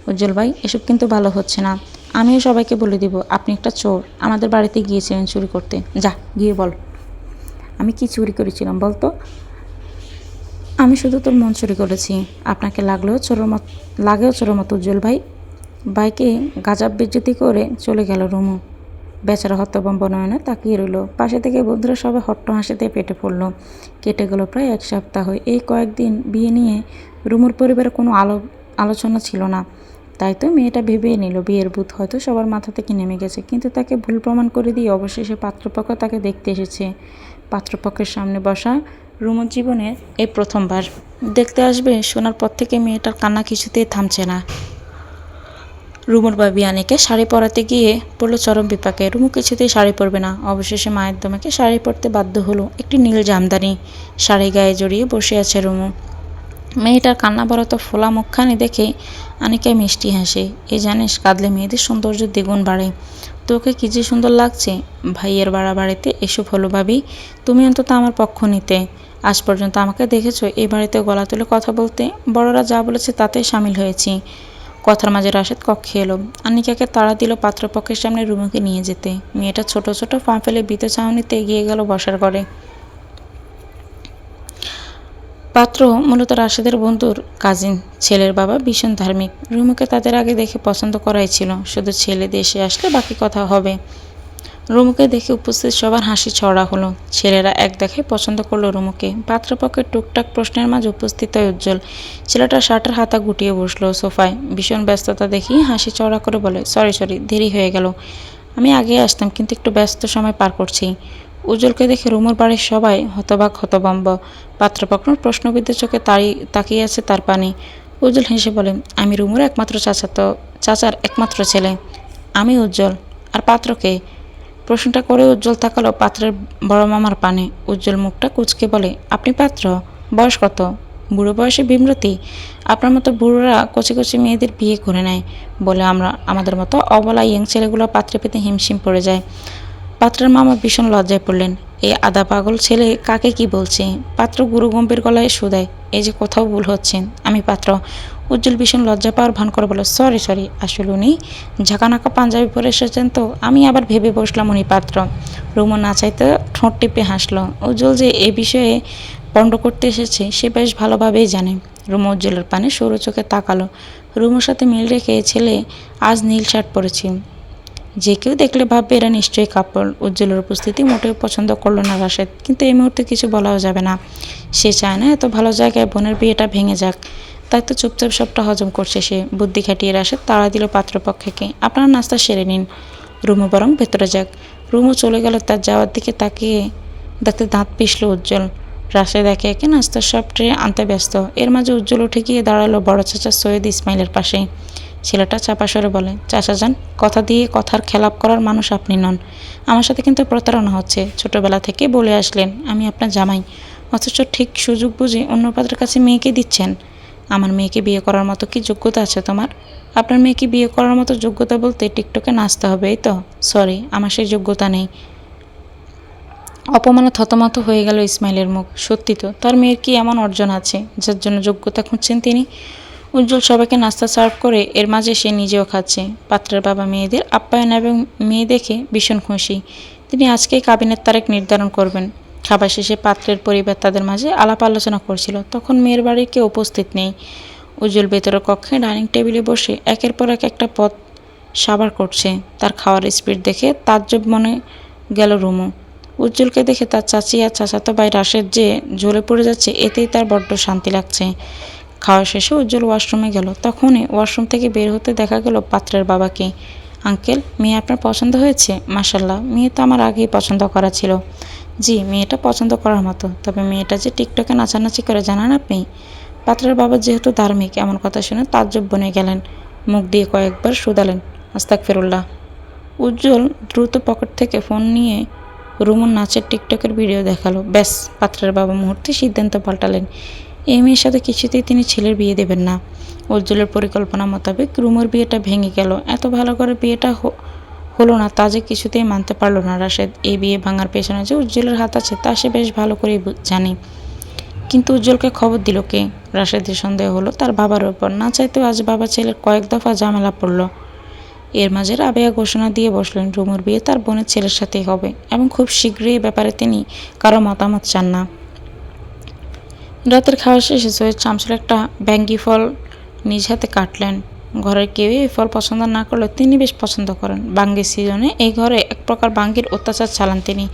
উজ্জ্বল ভাই, এসব কিন্তু ভালো হচ্ছে না। আমিও সবাইকে বলে দিব আপনি একটা চোর, আমাদের বাড়িতে গিয়েছিলেন চুরি করতে। যা গিয়ে বল। আমি কি চুরি করেছিলাম বলতো? আমি শুধু তোর মন চুরি করেছি। আপনাকে লাগেও চোরের মতো উজ্জ্বল ভাই। বাইকে গাজাব বেজ্জতি করে চলে গেল রুমু। বেচারা হতভম্ব নয়নে তাকিয়ে রইল। পাশে থেকে বন্ধুরা সবাই হট্ট হাসিতে পেটে পড়ল। কেটে গেল প্রায় 1 সপ্তাহ। এই কয়েকদিন বিয়ে নিয়ে রুমুর পরিবারে কোনো আলোচনা ছিল না। তাই তো মেয়েটা ভেবেই নিল বিয়ের ভূত হয়তো সবার মাথা থেকে নেমে গেছে। কিন্তু তাকে ভুল প্রমাণ করে দিয়ে অবশেষে পাত্রপক্ষ তাকে দেখতে এসেছে। পাত্রপক্ষের সামনে বসা রুমুর জীবনের এই প্রথমবার। দেখতে আসবে শোনার পর থেকে মেয়েটার কান্না কিছুতেই থামছে না। রুমুর ভাবি আনিকে শাড়ি পরাতে গিয়ে পড়লো চরম বিপাকে। রুমু কিছুতেই শাড়ি পরবে না। অবশেষে মায়ের দমাকে শাড়ি পরতে বাধ্য হলো। একটি নীল জামদানি শাড়ি গায়ে জড়িয়ে বসে আছে রুমু। মেয়েটার কান্না বরত ফোলা মুখখানি দেখে আনিকায় মিষ্টি হাসে। এ জানিস, কাঁদলে মেয়েদের সৌন্দর্য দ্বিগুণ বাড়ে। তোকে কি যে সুন্দর লাগছে। ভাইয়ের বাড়িতে এসব হলো ভাবি, তুমি অন্তত আমার পক্ষ নিতে। আজ পর্যন্ত আমাকে দেখেছো এই বাড়িতে গলা তুলে কথা বলতে? বড়রা যা বলেছে তাতে সামিল হয়েছি। কথার মাঝে রাশেদ কক্ষে এলো। আনিকাকে তাড়া দিল পাত্রপক্ষের সামনে রুমুকে নিয়ে যেতে। মেয়েটা ছোট ছোট পা ফেলে ভীত চাহনিতে এগিয়ে গেল বসার ঘরে। পাত্র মূলত রাশেদের বন্ধুর কাজিন। ছেলের বাবা ভীষণ ধার্মিক। রুমুকে তাদের আগে দেখে পছন্দ করাই ছিল, শুধু ছেলে দেশে আসলে বাকি কথা হবে। রুমুকে দেখে উপস্থিত সবার হাসি ছড়া হলো। ছেলেরা এক দেখায় পছন্দ করলো রুমুকে। পাত্রপক্ষের টুকটাক প্রশ্নের মাঝে উপস্থিত হয় উজ্জ্বল। ছেলেটা শার্টের হাতা গুটিয়ে বসলো সোফায়। ভীষণ ব্যস্ততা দেখি হাসি চড়া করে বলে, সরি দেরি হয়ে গেল। আমি আগে আসতাম, কিন্তু একটু ব্যস্ত সময় পার করছি। উজ্জ্বলকে দেখে রুমুর বাড়ির সবাই হতভম্ব। পাত্রপক্ষ প্রশ্নবিদ্ধ চোখে তাকিয়ে আছে তার পানে। উজ্জ্বল হেসে বলে, আমি রুমুর একমাত্র চাচার একমাত্র ছেলে। আমি উজ্জ্বল। আর পাত্রকে? প্রশ্নটা করে উজ্জ্বল তাকালো পাত্রের বড় মামার পানে। উজ্জ্বল মুখটা কুঁচকে বলে, আপনি পাত্র? বয়স কত? বুড়ো বয়সে বিমরতি? আপনার মতো বুড়োরা কচি কচি মেয়েদের বিয়ে করে নেয় বলে আমাদের মতো অবলা ইয়ং ছেলেগুলো পাত্রে পেতে হিমশিম পড়ে যায়। পাত্রের মামা ভীষণ লজ্জায় পড়লেন। এই আধা পাগল ছেলে কাকে কি বলছে? পাত্র গুরু গম্ভীর গলায় শুধায়, এই যে কোথাও ভুল হচ্ছে, আমি পাত্র। উজ্জ্বল ভীষণ লজ্জা পাওয়ার ভান করে বলে, সরি, আসলে উনি ঝাঁকানাকা পাঞ্জাবি পরে এসেছেন তো আমি আবার ভেবে বসলাম উনি পাত্র। রুমু না চাইতে ঠোঁট টিপে হাসলো। উজ্জ্বল যে এ বিষয়ে পণ্ড করতে এসেছে সে বেশ ভালোভাবেই জানে। রুমু উজ্জ্বলের পানে সরু চোখে তাকালো। রুমুর সাথে মিল রেখে ছেলে আজ নীল শার্ট পরেছে। যে কেউ দেখলে ভাববে এরা নিশ্চয়ই কাপড়। উজ্জ্বলের উপস্থিতি মোটেও পছন্দ করলো না রাশেদ, কিন্তু এই মুহূর্তে কিছু বলাও যাবে না। সে চায় না এত ভালো জায়গায় বোনের বিয়েটা ভেঙে যাক, তাই তো চুপচাপ সবটা হজম করছে সে। বুদ্ধি খাটিয়ে রাশেদ তাড়া দিল পাত্রপক্ষকে, আপনার নাস্তা সেরে নিন, রুমু বরং ভেতরে যাক। রুমু চলে গেল, তার যাওয়ার দিকে তাকিয়ে দেখতে দাঁত পিষল উজ্জ্বল। রাশেদ একে একে নাস্তার সব ট্রে আনতে ব্যস্ত। এর মাঝে উজ্জ্বল উঠে গিয়ে দাঁড়ালো বড় চাচা সৈয়দ ইসমাইলের পাশে। ছেলেটা চাপা স্বরে বলে, চাচা যান, কথা দিয়ে কথার খেলাপ করার মানুষ আপনি নন। আমার সাথে কিন্তু প্রতারণা হচ্ছে। ছোটবেলা থেকে বলে আসলেন আমি আপনার জামাই, অথচ ঠিক সুযোগ বুঝে অন্য পাত্রের কাছে মেয়েকে দিচ্ছেন। আমার মেয়েকে বিয়ে করার মতো কি যোগ্যতা আছে তোমার? আপনার মেয়েকে বিয়ে করার মতো যোগ্যতা বলতে টিকটকে নাচতে হবে, এই তো? সরি, আমার সেই যোগ্যতা নেই। অপমানে থতমত হয়ে গেল ইসমাইলের মুখ। সত্যি তো, তার মেয়ের কি এমন অর্জন আছে যার জন্য যোগ্যতা খুঁজছেন তিনি? উজ্জ্বল সবাইকে নাস্তা সার্ভ করে এর মাঝে সে নিজেও খাচ্ছে। পাত্রের বাবা মেয়েদের আপ্যায়ন এবং মেয়ে দেখে ভীষণ খুশি। তিনি আজকেই কাবিনের তারিখ নির্ধারণ করবেন। খাবার শেষে পাত্রের পরিবার তাদের মাঝে আলাপ আলোচনা করছিল। তখন মেয়ের বাড়ির কেউ উপস্থিত নেই। উজ্জ্বল ভেতরের কক্ষে ডাইনিং টেবিলে বসে একের পর এক একটা পদ সাবার করছে। তার খাওয়ার স্পিড দেখে তাজ্জব মনে গেল রুমু। উজ্জ্বলকে দেখে তার চাচি আর চাচাতো ভাই রাশেদ যে জ্বলে পড়ে যাচ্ছে, এতেই তার বড্ড শান্তি লাগছে। খাওয়া শেষে উজ্জ্বল ওয়াশরুমে গেল। তখনই ওয়াশরুম থেকে বের হতে দেখা গেল পাত্রের বাবাকে। আঙ্কেল, মেয়ে আপনার পছন্দ হয়েছে? মাশাল্লাহ, মেয়ে তো আমার আগেই পছন্দ করা ছিল। জি, মেয়েটা পছন্দ করার মতো, তবে মেয়েটা যে টিকটকে নাচানাচি করে জানান আপনি? পাত্রের বাবা যেহেতু ধার্মিক, এমন কথা শুনে তাজ্জব বনে গেলেন। মুখ দিয়ে কয়েকবার শুধালেন, আস্তাগফিরুল্লাহ। উজ্জ্বল দ্রুত পকেট থেকে ফোন নিয়ে রুমুর নাচের টিকটকের ভিডিও দেখালো। ব্যাস, পাত্রের বাবা মুহূর্তে সিদ্ধান্ত পাল্টালেন। এই মেয়ের সাথে কিছুতেই তিনি ছেলের বিয়ে দেবেন না। উজ্জ্বলের পরিকল্পনা মোতাবেক রুমুর বিয়েটা ভেঙে গেল। এত ভালো করে বিয়েটা হলো না তা যে কিছুতেই মানতে পারল না রাশেদ। এই বিয়ে ভাঙার পেছনে যে উজ্জ্বলের হাত আছে তা সে বেশ ভালো করেই জানে। কিন্তু উজ্জ্বলকে খবর দিল কে? রাশেদের সন্দেহ হলো তার বাবার ওপর। না চাইতেও আজ বাবা ছেলের কয়েক দফা ঝামেলা পড়ল। এর মাঝে রাবেয়া ঘোষণা দিয়ে বসলেন রুমুর বিয়ে তার বোনের ছেলের সাথেই হবে এবং খুব শীঘ্রই এ ব্যাপারে তিনি কারো মতামত চান না। রাতের খাওয়া শেষে সৈয়দ শামসুল একটা ব্যাঙ্গি ফল নিজ হাতে কাটলেন। ঘরের কেউই এই ফল পছন্দ না করলেও তিনি বেশ পছন্দ করেন। বাঙ্গির সিজনে এই ঘরে এক প্রকার বাঙ্গির অত্যাচার চালান তিনি।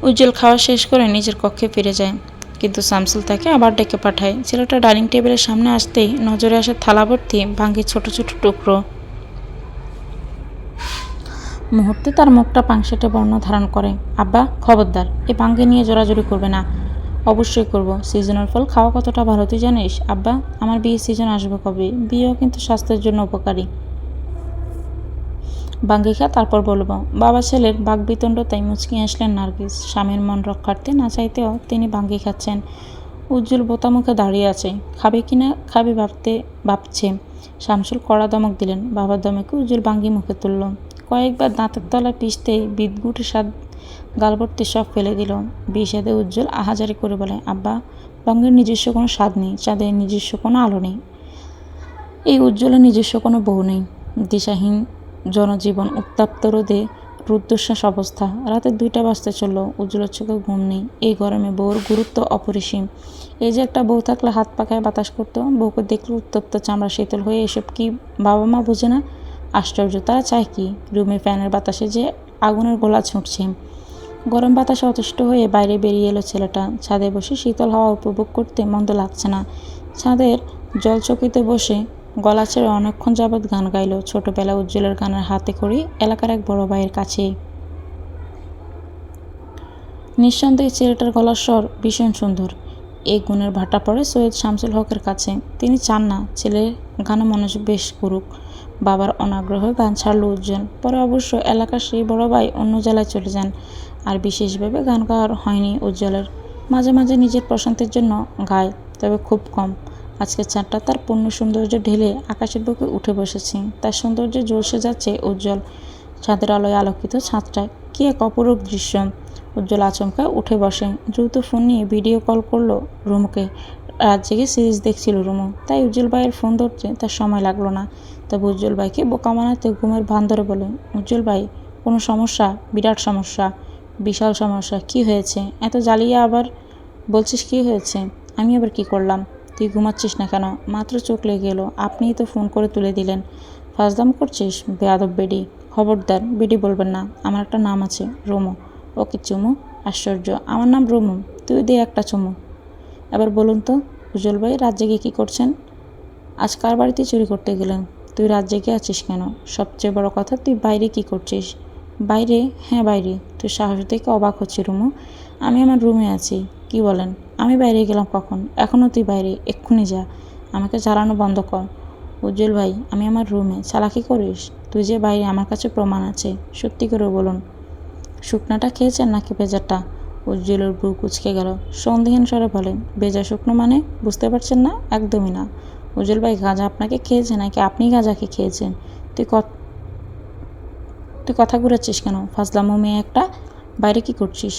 উজ্জ্বল খাওয়া শেষ করে নিজের কক্ষে ফিরে যায়, কিন্তু শামসুল তাকে আবার ডেকে পাঠায়। ছেলেটা ডাইনিং টেবিলের সামনে আসতেই নজরে আসে থালা ভর্তি বাঙ্গির ছোট ছোট টুকরো। মুহূর্তে তার মুখটা পাংশেটে বর্ণ ধারণ করে। আব্বা, খবরদার, এই বাঙ্গি নিয়ে জোরাজুরি করবে না। অবশ্যই করব। সিজনের ফল খাওয়া কতটা ভালো তুই জানিস? আব্বা, আমার বিয়ের সিজন আসবে কবে? বিয়েও কিন্তু স্বাস্থ্যের জন্য উপকারী। বাঙ্গি খা, তারপর বলবো। বাবা ছেলের বাকবিতণ্ডতায় মুচকি আসলেন নার্গিস। স্বামীর মন রক্ষার্থে না চাইতেও তিনি বাঙ্গি খাচ্ছেন। উজ্জ্বল বোতা মুখে দাঁড়িয়ে আছে। খাবে কিনা খাবে ভাবছে। শামসুল কড়া দমক দিলেন। বাবার দমকে উজ্জ্বল বাঙ্গি মুখে তুলল। কয়েকবার দাঁতের তলায় পিষতে বিদঘুটে স্বাদ গালভর্তি সব ফেলে দিল। বিষাদে উজ্জ্বল আহাজারি করে বলে, আব্বা, বাঙ্গির নিজস্ব কোনো স্বাদ নেই, চাঁদের নিজস্ব কোনো আলো নেই, এই উজ্জ্বলের নিজস্ব কোনো বউ নেই। দিশাহীন জনজীবন উত্তাপ্ত রোদে রুদ্ধশ্বাস অবস্থা। রাতে 2টা বাজতে চলল। উজ্জ্বলের চোখে ঘুম নেই। এই গরমে বউর গুরুত্ব অপরিসীম। এই যে একটা বউ থাকলে হাত পাখায় বাতাস করতো, বউকে দেখলে উত্তপ্ত চামড়া শীতল হয়ে, এসব কি বাবা মা বোঝে না? আশ্চর্য, তারা চায় কি? রুমে ফ্যানের বাতাসে যে আগুনের গোলা ছুটছে। গরম বাতাসে অতিষ্ঠ হয়ে বাইরে বেরিয়ে এলো ছেলেটা। ছাদে বসে শীতল হাওয়া উপভোগ করতে মন্দ লাগছে না। ছাদের জলচকিতে বসে গলা ছেড়ে অনেকক্ষণ যাবৎ গান গাইল। ছোটবেলা উজ্জ্বলের গানের হাতে খড়ি এলাকার এক বড় ভাইয়ের কাছে। নিঃসন্দেহে ছেলেটার গলার স্বর ভীষণ সুন্দর। এই গুণের ভাটা পড়ে সৈয়দ শামসুল হকের কাছে। তিনি চান না ছেলের গানে মনোযোগ বেশ করুক। বাবার অনাগ্রহে গান ছাড়ল উজ্জ্বল। পরে অবশ্য এলাকার সেই বড় ভাই অন্য জেলায় চলে যান, আর বিশেষভাবে গান গাওয়ার হয়নি উজ্জ্বলের। মাঝে মাঝে নিজের প্রশান্তির জন্য গায়, তবে খুব কম। আজকের চাঁদটা তার পূর্ণ সৌন্দর্য ঢেলে আকাশের বুকে উঠে বসেছে। তার সৌন্দর্যে ঝলসে যাচ্ছে উজ্জ্বল। চাঁদের আলোয় আলোকিত ছাদটায় কি এক অপরূপ দৃশ্য। উজ্জ্বল আচমকা উঠে বসে। দ্রুত ফোন নিয়ে ভিডিও কল করলো রুমুকে। রাত জেগে সিরিজ দেখছিল রুমু, তাই উজ্জ্বল ভাইয়ের ফোন ধরতে তার সময় লাগলো না। তবে উজ্জ্বল ভাইকে বোকা বানাতে ঘুমের ভান ধরে বলে, উজ্জ্বল ভাই কোনো সমস্যা? বিরাট সমস্যা, বিশাল সমস্যা। কি হয়েছে? এত জ্বালিয়ে আবার বলছিস কি হয়েছে? আমি আবার কি করলাম? তুই ঘুমাচ্ছিস না কেন? মাত্র চোখ লেগে এলো, আপনিই তো ফোন করে তুলে দিলেন। ফাজলাম করছিস বেয়াদব বেডি। খবরদার বেডি বলবেন না, আমার একটা নাম আছে, রুমু। ওকে চুমু? আশ্চর্য, আমার নাম রুমু, তুই দে একটা চুমু। এবার বলুন তো উজ্জ্বল ভাই, রাত জেগে কী করছেন? আজ কার বাড়িতে চুরি করতে গেলেন? তুই রাত জেগে আছিস কেন? সবচেয়ে বড় কথা, তুই বাইরে কি করছিস? বাইরে? হ্যাঁ বাইরে। তুই সাহস দেখে অবাক হচ্ছি রুমু। আমি আমার রুমে আছি। কি বলেন? আমি বাইরে গেলাম কখন? এখনও তুই বাইরে, এক্ষুনি যা। আমাকে জ্বালানো বন্ধ কর। উজ্জ্বল ভাই, আমি আমার রুমে, চালাকি করিস? তুই যে বাইরে, আমার কাছে প্রমাণ আছে। সত্যি করে বলুন, শুকনাটা খেয়েছেন নাকি ভেজাটা? উজ্জ্বলের ভ্রু কুঁচকে গেল। সন্দেহীন স্বরে বলে, ভেজা শুকনো মানে? বুঝতে পারছেন না? একদমই না। উজ্জ্বল ভাই, গাঁজা আপনাকে খেয়েছে নাকি আপনি গাঁজাকে খেয়েছেন? তুই তুই কথা ঘুরাচ্ছিস কেন? ফাজলামো মেয়ে একটা। বাইরে কি করছিস?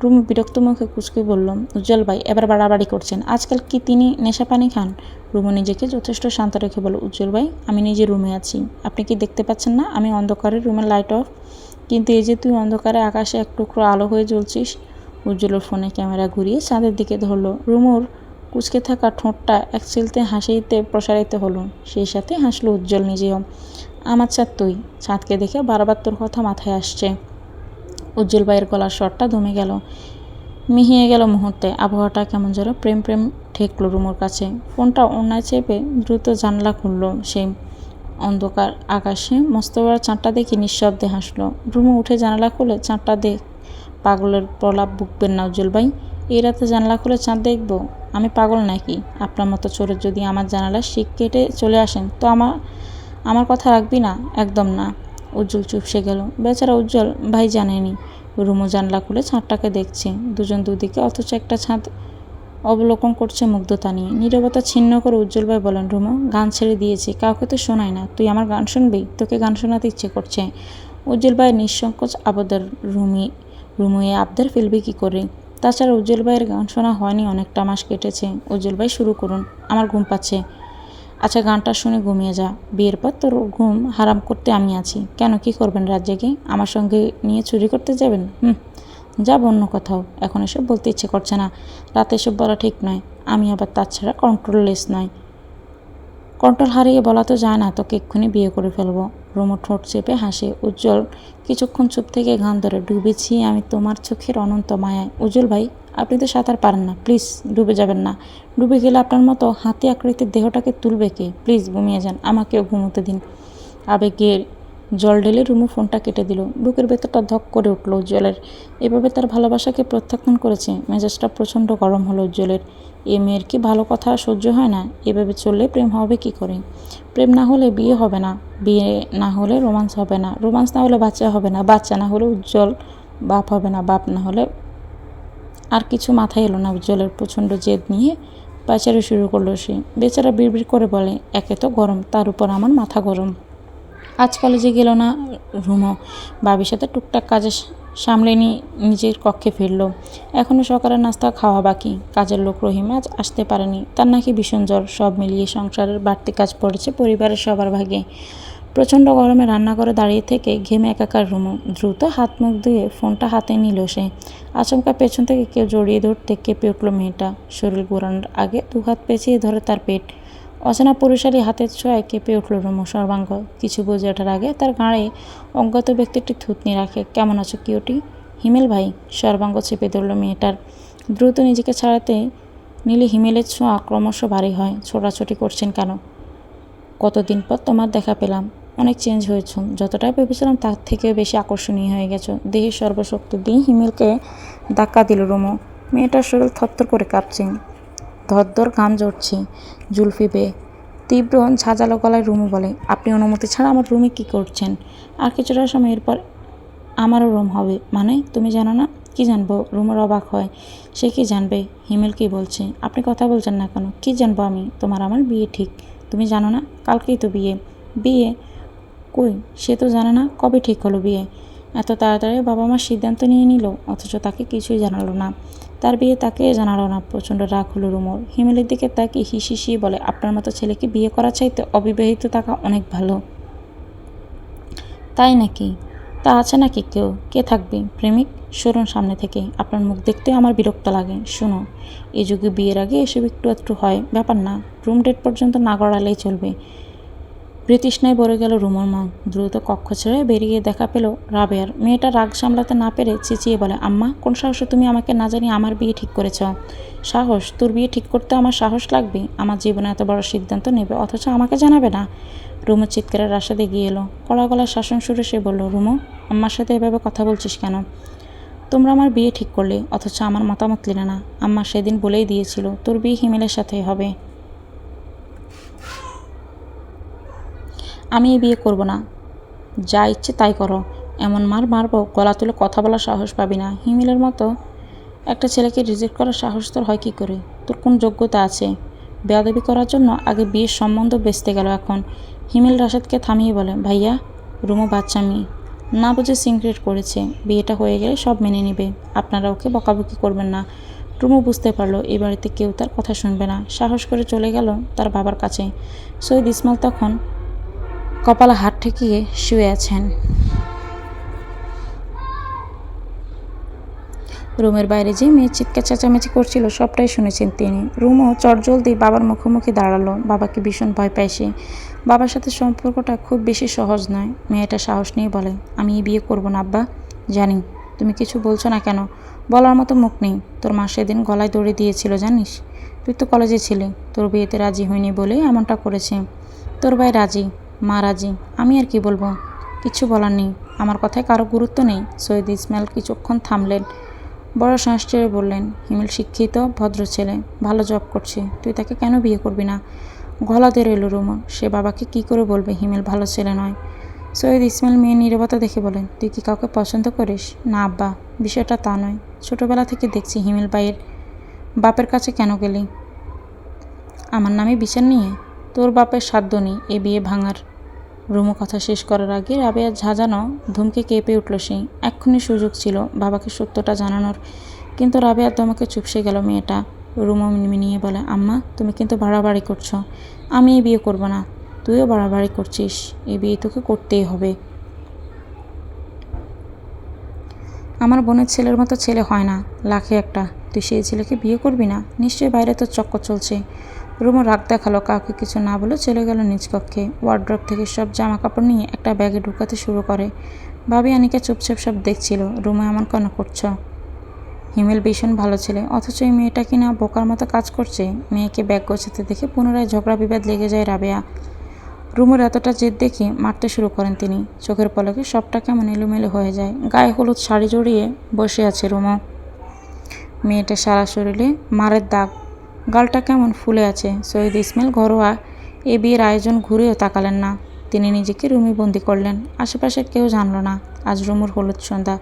রুমু বিরক্ত মুখে কুচকে বলল, উজ্জ্বল ভাই এবার বাড়াবাড়ি করছেন। আজকাল কি তিনি নেশা পানি খান? রুমু নিজেকে যথেষ্ট শান্ত রেখে বলল, উজ্জ্বল ভাই আমি নিজে রুমে আছি, আপনি কি দেখতে পাচ্ছেন না আমি অন্ধকারে, রুমের লাইট অফ। কিন্তু এই যে তুই অন্ধকারে আকাশে এক টুকরো আলো হয়ে জ্বলছিস। উজ্জ্বলের ফোনে ক্যামেরা ঘুরিয়ে চাঁদের দিকে ধরল। রুমুর কুচকে থাকা ঠোঁটটা এক চিলতে হাসিতে প্রসারিত হলো, সেই সাথে হাসলো উজ্জ্বল নিজেও। আমার চাঁদ তুই, চাঁদকে দেখে বারবার তোর কথা মাথায় আসছে। উজ্জ্বল ভাইয়ের গলার স্বরটা দমে গেল, মিহিয়ে গেল মুহূর্তে। আবহাওয়াটা কেমন যেন প্রেম প্রেম ঠেকলো রুমুর কাছে। ফোনটা অন্যায় চেপে দ্রুত জানলা খুলল সে। অন্ধকার আকাশে মস্ত বড় চাঁদটা দেখে নিঃশব্দে হাসলো। রুমু উঠে জানালা খুলে চাঁদটা দেখ। পাগলের প্রলাপ বুকবেন না উজ্জ্বল ভাই, এই রাতে জানলা খুলে চাঁদ দেখব? আমি পাগল নাকি? আপনার মতো চোরের যদি আমার জানালার শিক কেটে চলে আসেন তো আমার আমার কথা রাখবি না? একদম না। উজ্জ্বল চুপসে গেল। বেচারা উজ্জ্বল ভাই জানেনি। রুমু জানলা খুলে চাঁদটাকে দেখছে, দুজন দুদিকে, অথচ একটা চাঁদ অবলোকন করছে মুগ্ধতা নিয়ে। নীরবতা ছিন্ন করে উজ্জ্বল ভাই বলেন, রুমু গান ছেড়ে দিয়েছি, কাউকে তো শোনায় না, তুই আমার গান শুনবি? তোকে গান শোনাতে ইচ্ছে করছে। উজ্জ্বল ভাই নিঃসংকোচ আবদার। রুমুয়ে আবদার ফেলবি কি করে? তাছাড়া উজ্জ্বল ভাইয়ের গান শোনা হয়নি অনেকটা মাস কেটেছে। উজ্জ্বল ভাই শুরু করুন, আমার ঘুম পাচ্ছে। আচ্ছা গানটা শুনে ঘুমিয়ে যা, বিয়ের পর তোর ঘুম হারাম করতে আমি আছি। কেন, কি করবেন রাত জেগে? আমার সঙ্গে নিয়ে চুরি করতে যাবেন? যাব অন্য কোথাও, এখন এসব বলতে ইচ্ছে করছে না। রাতে এসব বলা ঠিক নয়, আমি আবার তাছাড়া কন্ট্রোললেস নয়। কন্ট্রোল হারিয়ে বলা তো যায় না তোকে এক্ষুনি বিয়ে করে ফেলবো। রুমু ঠোঁট চেপে হাসে। উজ্জ্বল কিছুক্ষণ চুপ থেকে গান ধরে, ডুবেছি আমি তোমার চোখের অনন্ত মায়ায়। উজ্জ্বল ভাই আপনি তো সাঁতার পারেন না, প্লিজ ডুবে যাবেন না। ডুবে গেলে আপনার মতো হাতি আকৃতির দেহটাকে তুলবে কে? প্লিজ ঘুমিয়ে যান, আমাকেও ঘুমোতে দিন। আবেগের জল ঢেলে রুমু ফোনটা কেটে দিল। বুকের ভেতরটা ধক করে উঠল উজ্জ্বলের। এভাবে তার ভালোবাসাকে প্রত্যাখ্যান করেছে। মেজাজটা প্রচণ্ড গরম হলো উজ্জ্বলের। এ মেয়ের কি ভালো কথা সহ্য হয় না? এভাবে চললে প্রেম হবে কি করে? প্রেম না হলে বিয়ে হবে না, বিয়ে না হলে রোমান্স হবে না, রোমান্স না হলে বাচ্চা হবে না, বাচ্চা না হলে উজ্জ্বল বাপ হবে না, বাপ না হলে আর কিছু মাথায় এলো না উজ্জ্বলের। প্রচণ্ড জেদ নিয়ে পাচারে শুরু করলো সে। বেচারা বিড়বিড় করে বলে, একে তো গরম, তার উপর আমার মাথা গরম। আজ কলেজে গেল না রুমো। বাবির সাথে টুকটাক কাজে সামলে নিয়ে নিজের কক্ষে ফিরল। এখনও সকালের নাস্তা খাওয়া বাকি। কাজের লোক রহিম আজ আসতে পারেনি, তার নাকি ভীষণ জ্বর। সব মিলিয়ে সংসারের বাড়তি কাজ পড়েছে পরিবারের সবার ভাগে। প্রচণ্ড গরমে রান্নাঘরে দাঁড়িয়ে থেকে ঘেমে একাকার রুমু। দ্রুত হাত মুখ ধুয়ে ফোনটা হাতে নিল সে। আচমকা পেছন থেকে কেউ জড়িয়ে ধরতে কেঁপে উঠল মেয়েটা। শরীর ঘোরানোর আগে দুহাত পেঁচিয়ে ধরে তার পেট। অচেনা পুরুষালী হাতের ছোঁয়ায় কেঁপে উঠল রুমু সর্বাঙ্গ। কিছু বুঝে ওঠার আগে তার গাঁড়ে অজ্ঞাত ব্যক্তিটি থুতনি রাখে। কেমন আছো কিউটি? হিমেল ভাই। সর্বাঙ্গ চেপে ধরল মেয়েটার। দ্রুত নিজেকে ছাড়াতে নিলে হিমেলের ছোঁয়া ক্রমশ ভারী হয়। ছোটাছুটি করছেন কেন? কতদিন পর তোমার দেখা পেলাম, অনেক চেঞ্জ হয়েছ। যতটা ভেবেছিলাম তার থেকেও বেশি আকর্ষণীয় হয়ে গেছো। দেহের সর্বশক্তি দিয়ে হিমেলকে ধাক্কা দিল রুমু। মেয়েটার শরীর থরথর করে কাঁপছে, ধরধর ঘাম ঝরছে জুলফি বেয়ে। তীব্র ঝাঁঝালো গলায় রুমু বলে, আপনি অনুমতি ছাড়া আমার রুমে কী করছেন? আর কিছুটা সময় এরপর আমারও রুম হবে মানে? তুমি জানো না? কি জানবো? রুমুর অবাক হয়। সে কি জানবে? হিমেল কি বলছে? আপনি কথা বলছেন না কেন? কি জানবো আমি? তোমার আমার বিয়ে ঠিক, তুমি জানো না? কালকেই তো বিয়ে। বিয়ে? কই, সে তো জানে না। কবে ঠিক হলো বিয়ে? এত তাড়াতাড়ি বাবা মা সিদ্ধান্ত নিয়ে নিল, অথচ তাকে কিছুই জানালো না। তার বিয়ে তাকে জানালো না। প্রচণ্ড রাগ হলো রুমুর। হিমেলের দিকে তাকে হিসিয়ে বলে, আপনার মতো ছেলেকে বিয়ে করা চাইতে অবিবাহিত থাকা অনেক ভালো। তাই নাকি? তা আছে নাকি কেউ? কে থাকবে? প্রেমিক? সরুন সামনে থেকে, আপনার মুখ দেখতে আমার বিরক্ত লাগে। শুনো, এই যুগে বিয়ের আগে এসব একটু একটু হয়, ব্যাপার না। রুম ডেট পর্যন্ত না গড়ালেই চলবে। বৃতৃষ্ণায় ভরে গেল রুমুর মন। দ্রুত কক্ষ ছেড়ে বেরিয়ে দেখা পেল রাবেয়ার। মেয়েটা রাগ সামলাতে না পেরে চেঁচিয়ে বলে, আম্মা, কোন সাহসে তুমি আমাকে না জানিয়ে আমার বিয়ে ঠিক করেছ? সাহস? তোর বিয়ে ঠিক করতে আমার সাহস লাগবে? আমার জীবনে এত বড় সিদ্ধান্ত নেবে, অথচ আমাকে জানাবে না? রুমু চিৎকারের আশাতে গিয়ে এলো। কড়া গলার শাসন সুরে সে বলল, রুমু, আম্মার সাথে এভাবে কথা বলছিস কেন? তোমরা আমার বিয়ে ঠিক করলে, অথচ আমার মতামত নিলে না। আম্মা সেদিন বলেই দিয়েছিল তোর বিয়ে হিমেলের সাথেই হবে। আমি এই বিয়ে করব না। যা ইচ্ছে তাই করো। এমন মারবো, গলা তুলে কথা বলার সাহস পাবি না। হিমেলের মতো একটা ছেলেকে রিজেক্ট করার সাহস তোর হয় কী করে? তোর কোন যোগ্যতা আছে বেয়াদবি করার জন্য? আগে বিয়ের সম্বন্ধ বেচতে গেল এখন। হিমেল রাশেদকে থামিয়ে বলে, ভাইয়া, রুমু বাচ্চা মেয়ে, না বুঝে সিনক্রেট করেছে। বিয়েটা হয়ে গেলে সব মেনে নেবে। আপনারা ওকে বকাবকি করবেন না। রুমু বুঝতে পারলো এই বাড়িতে কেউ তার কথা শুনবে না। সাহস করে চলে গেল তার বাবার কাছে। সৈয়দ ইসমাইল তখন কপালে হাত ঠেকিয়ে শুয়ে আছেন। রুমের বাইরে যে মেয়ে চিৎকার চেঁচামেচি করছিল সবটাই শুনেছেন তিনি। রুমও চটজলদি বাবার মুখোমুখি দাঁড়ালো। বাবাকে ভীষণ ভয় পায় সে। বাবার সাথে সম্পর্কটা খুব বেশি সহজ নয়। মেয়েটা সাহস নিয়ে বলে, আমি এই বিয়ে করব না আব্বা। জানি। তুমি কিছু বলছো না কেন? বলার মতো মুখ নেই। তোর মা সেদিন গলায় দড়ি দিয়েছিল জানিস? তুই তো কলেজে ছিলি। তোর বিয়েতে রাজি হয়নি বলে এমনটা করেছে। তোর ভাই রাজি, মা রাজি, আমি আর কি বলবো? কিছু বলার নেই। আমার কথায় কারো গুরুত্ব নেই। সৈয়দ ইসমাইল কিছুক্ষণ থামলেন। বড় শ্বাস ছেড়ে বললেন, হিমেল শিক্ষিত, ভদ্র ছেলে, ভালো জব করছে। তুই তাকে কেন বিয়ে করবি না? গলা দিয়ে রইল রুমু। সে বাবাকে কি করে বলবে হিমেল ভালো ছেলে নয়? সৈয়দ ইসমাইল মেয়ের নীরবতা দেখে বলেন, তুই কি কাউকে পছন্দ করিস? না আব্বা, বিষয়টা তা নয়। ছোটবেলা থেকে দেখছি হিমেল বাপের কাছে কেন গেলি? আমার নামে বিচার নিয়ে? তোর বাপের সাধ্য নেই এ বিয়ে ভাঙার। রুমু কথা শেষ করার আগে রাবেয়ার ঝাঁঝানো ধমকে কেঁপে উঠল সে। এক্ষুনি সুযোগ ছিল বাবাকে সত্যটা জানানোর, কিন্তু রাবেয়ার ধমকে চুপসে গেল মেয়েটা। রুমু মিনমিনিয়ে বলে, আম্মা, তুমি কিন্তু বাড়াবাড়ি করছো। আমি এই বিয়ে করব না। তুইও বাড়াবাড়ি করছিস। এই বিয়ে তোকে করতেই হবে। আমার বোনের ছেলের মতো ছেলে হয় না, লাখে একটা। তুই সেই ছেলেকে বিয়ে করবি না? নিশ্চয়ই বাইরে তোর চক্কর চলছে। রুমু রাগ দেখালো। কাউকে কিছু না বলে চলে গেল নিজ কক্ষে। ওয়ার্ড্রপ থেকে সব জামা কাপড় নিয়ে একটা ব্যাগে ঢুকাতে শুরু করে। ভাবি আনিকা চুপচাপ সব দেখছিল। রুমু এমন কেন করছ? হিমেল ভীষণ ভালো ছেলে, অথচ এই মেয়েটা কিনা বোকার মতো কাজ করছে। মেয়েকে ব্যাগ গোছাতে দেখে পুনরায় ঝগড়া বিবাদ লেগে যায় রাবেয়া। রুমুর এতটা জেদ দেখে মারতে শুরু করেন তিনি। চোখের পলকে সবটা কেমন এলোমেলো হয়ে যায়। গায়ে হলুদ শাড়ি জড়িয়ে বসে আছে রুমু। মেয়েটা সারা শরীরে মারের দাগ, গালটা কেমন ফুলে আছে। সৈয়দ ইসমাইল ঘরোয়া এ বিয়ের আয়োজন ঘুরেও তাকালেন না। তিনি নিজেকে রুমে বন্দি করলেন। আশেপাশে কেউ জানল না আজ রুমুর হলুদ সন্ধ্যা।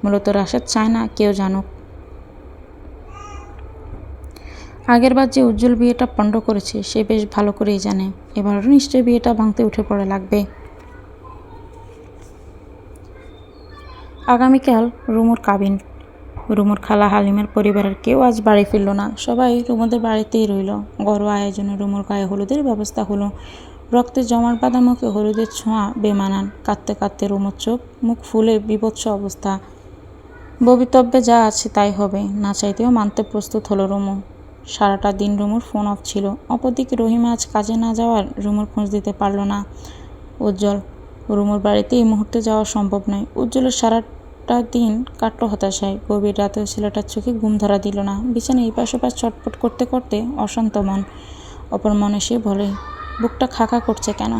মূলত রাশেদ চায় না কেউ জানুক। আগেরবার যে উজ্জ্বল বিয়েটা পণ্ড করেছে সে বেশ ভালো করেই জানে এবারও নিশ্চয়ই বিয়েটা ভাঙতে উঠে পড়ে লাগবে। আগামীকাল রুমুর কাবিন। রুমুর খালা হালিমার পরিবারের কেউ আজ বাড়ি ফিরল না। সবাই রুমুদের বাড়িতেই রইল। ঘরোয়া আয়োজনে রুমুর গায়ে হলুদের ব্যবস্থা হলো। রক্তে জমাট বাঁধা মুখে হলুদের ছোঁয়া বেমানান। কাঁদতে কাঁদতে রুমুর চোখ মুখ ফুলে বিভৎস অবস্থা। ভবিতব্যে যা আছে তাই হবে, না চাইতেও মানতে প্রস্তুত হলো রুমু। সারাটা দিন রুমুর ফোন অফ ছিল। অপরদিকে রহিমা আজ কাজে না যাওয়ার রুমুর খোঁজ দিতে পারল না। উজ্জ্বল, রুমুর বাড়িতে এই মুহূর্তে যাওয়া সম্ভব নয়। উজ্জ্বলের সারাটা দিন কাটল হতাশায়। গভীর রাতেও ছেলেটার চোখে ঘুম ধরা দিল না। বিছানায় এপাশ ওপাশ ছটফট করতে করতে অশান্ত মন। অপর মনে সে বলে, বুকটা খাকা করছে কেন?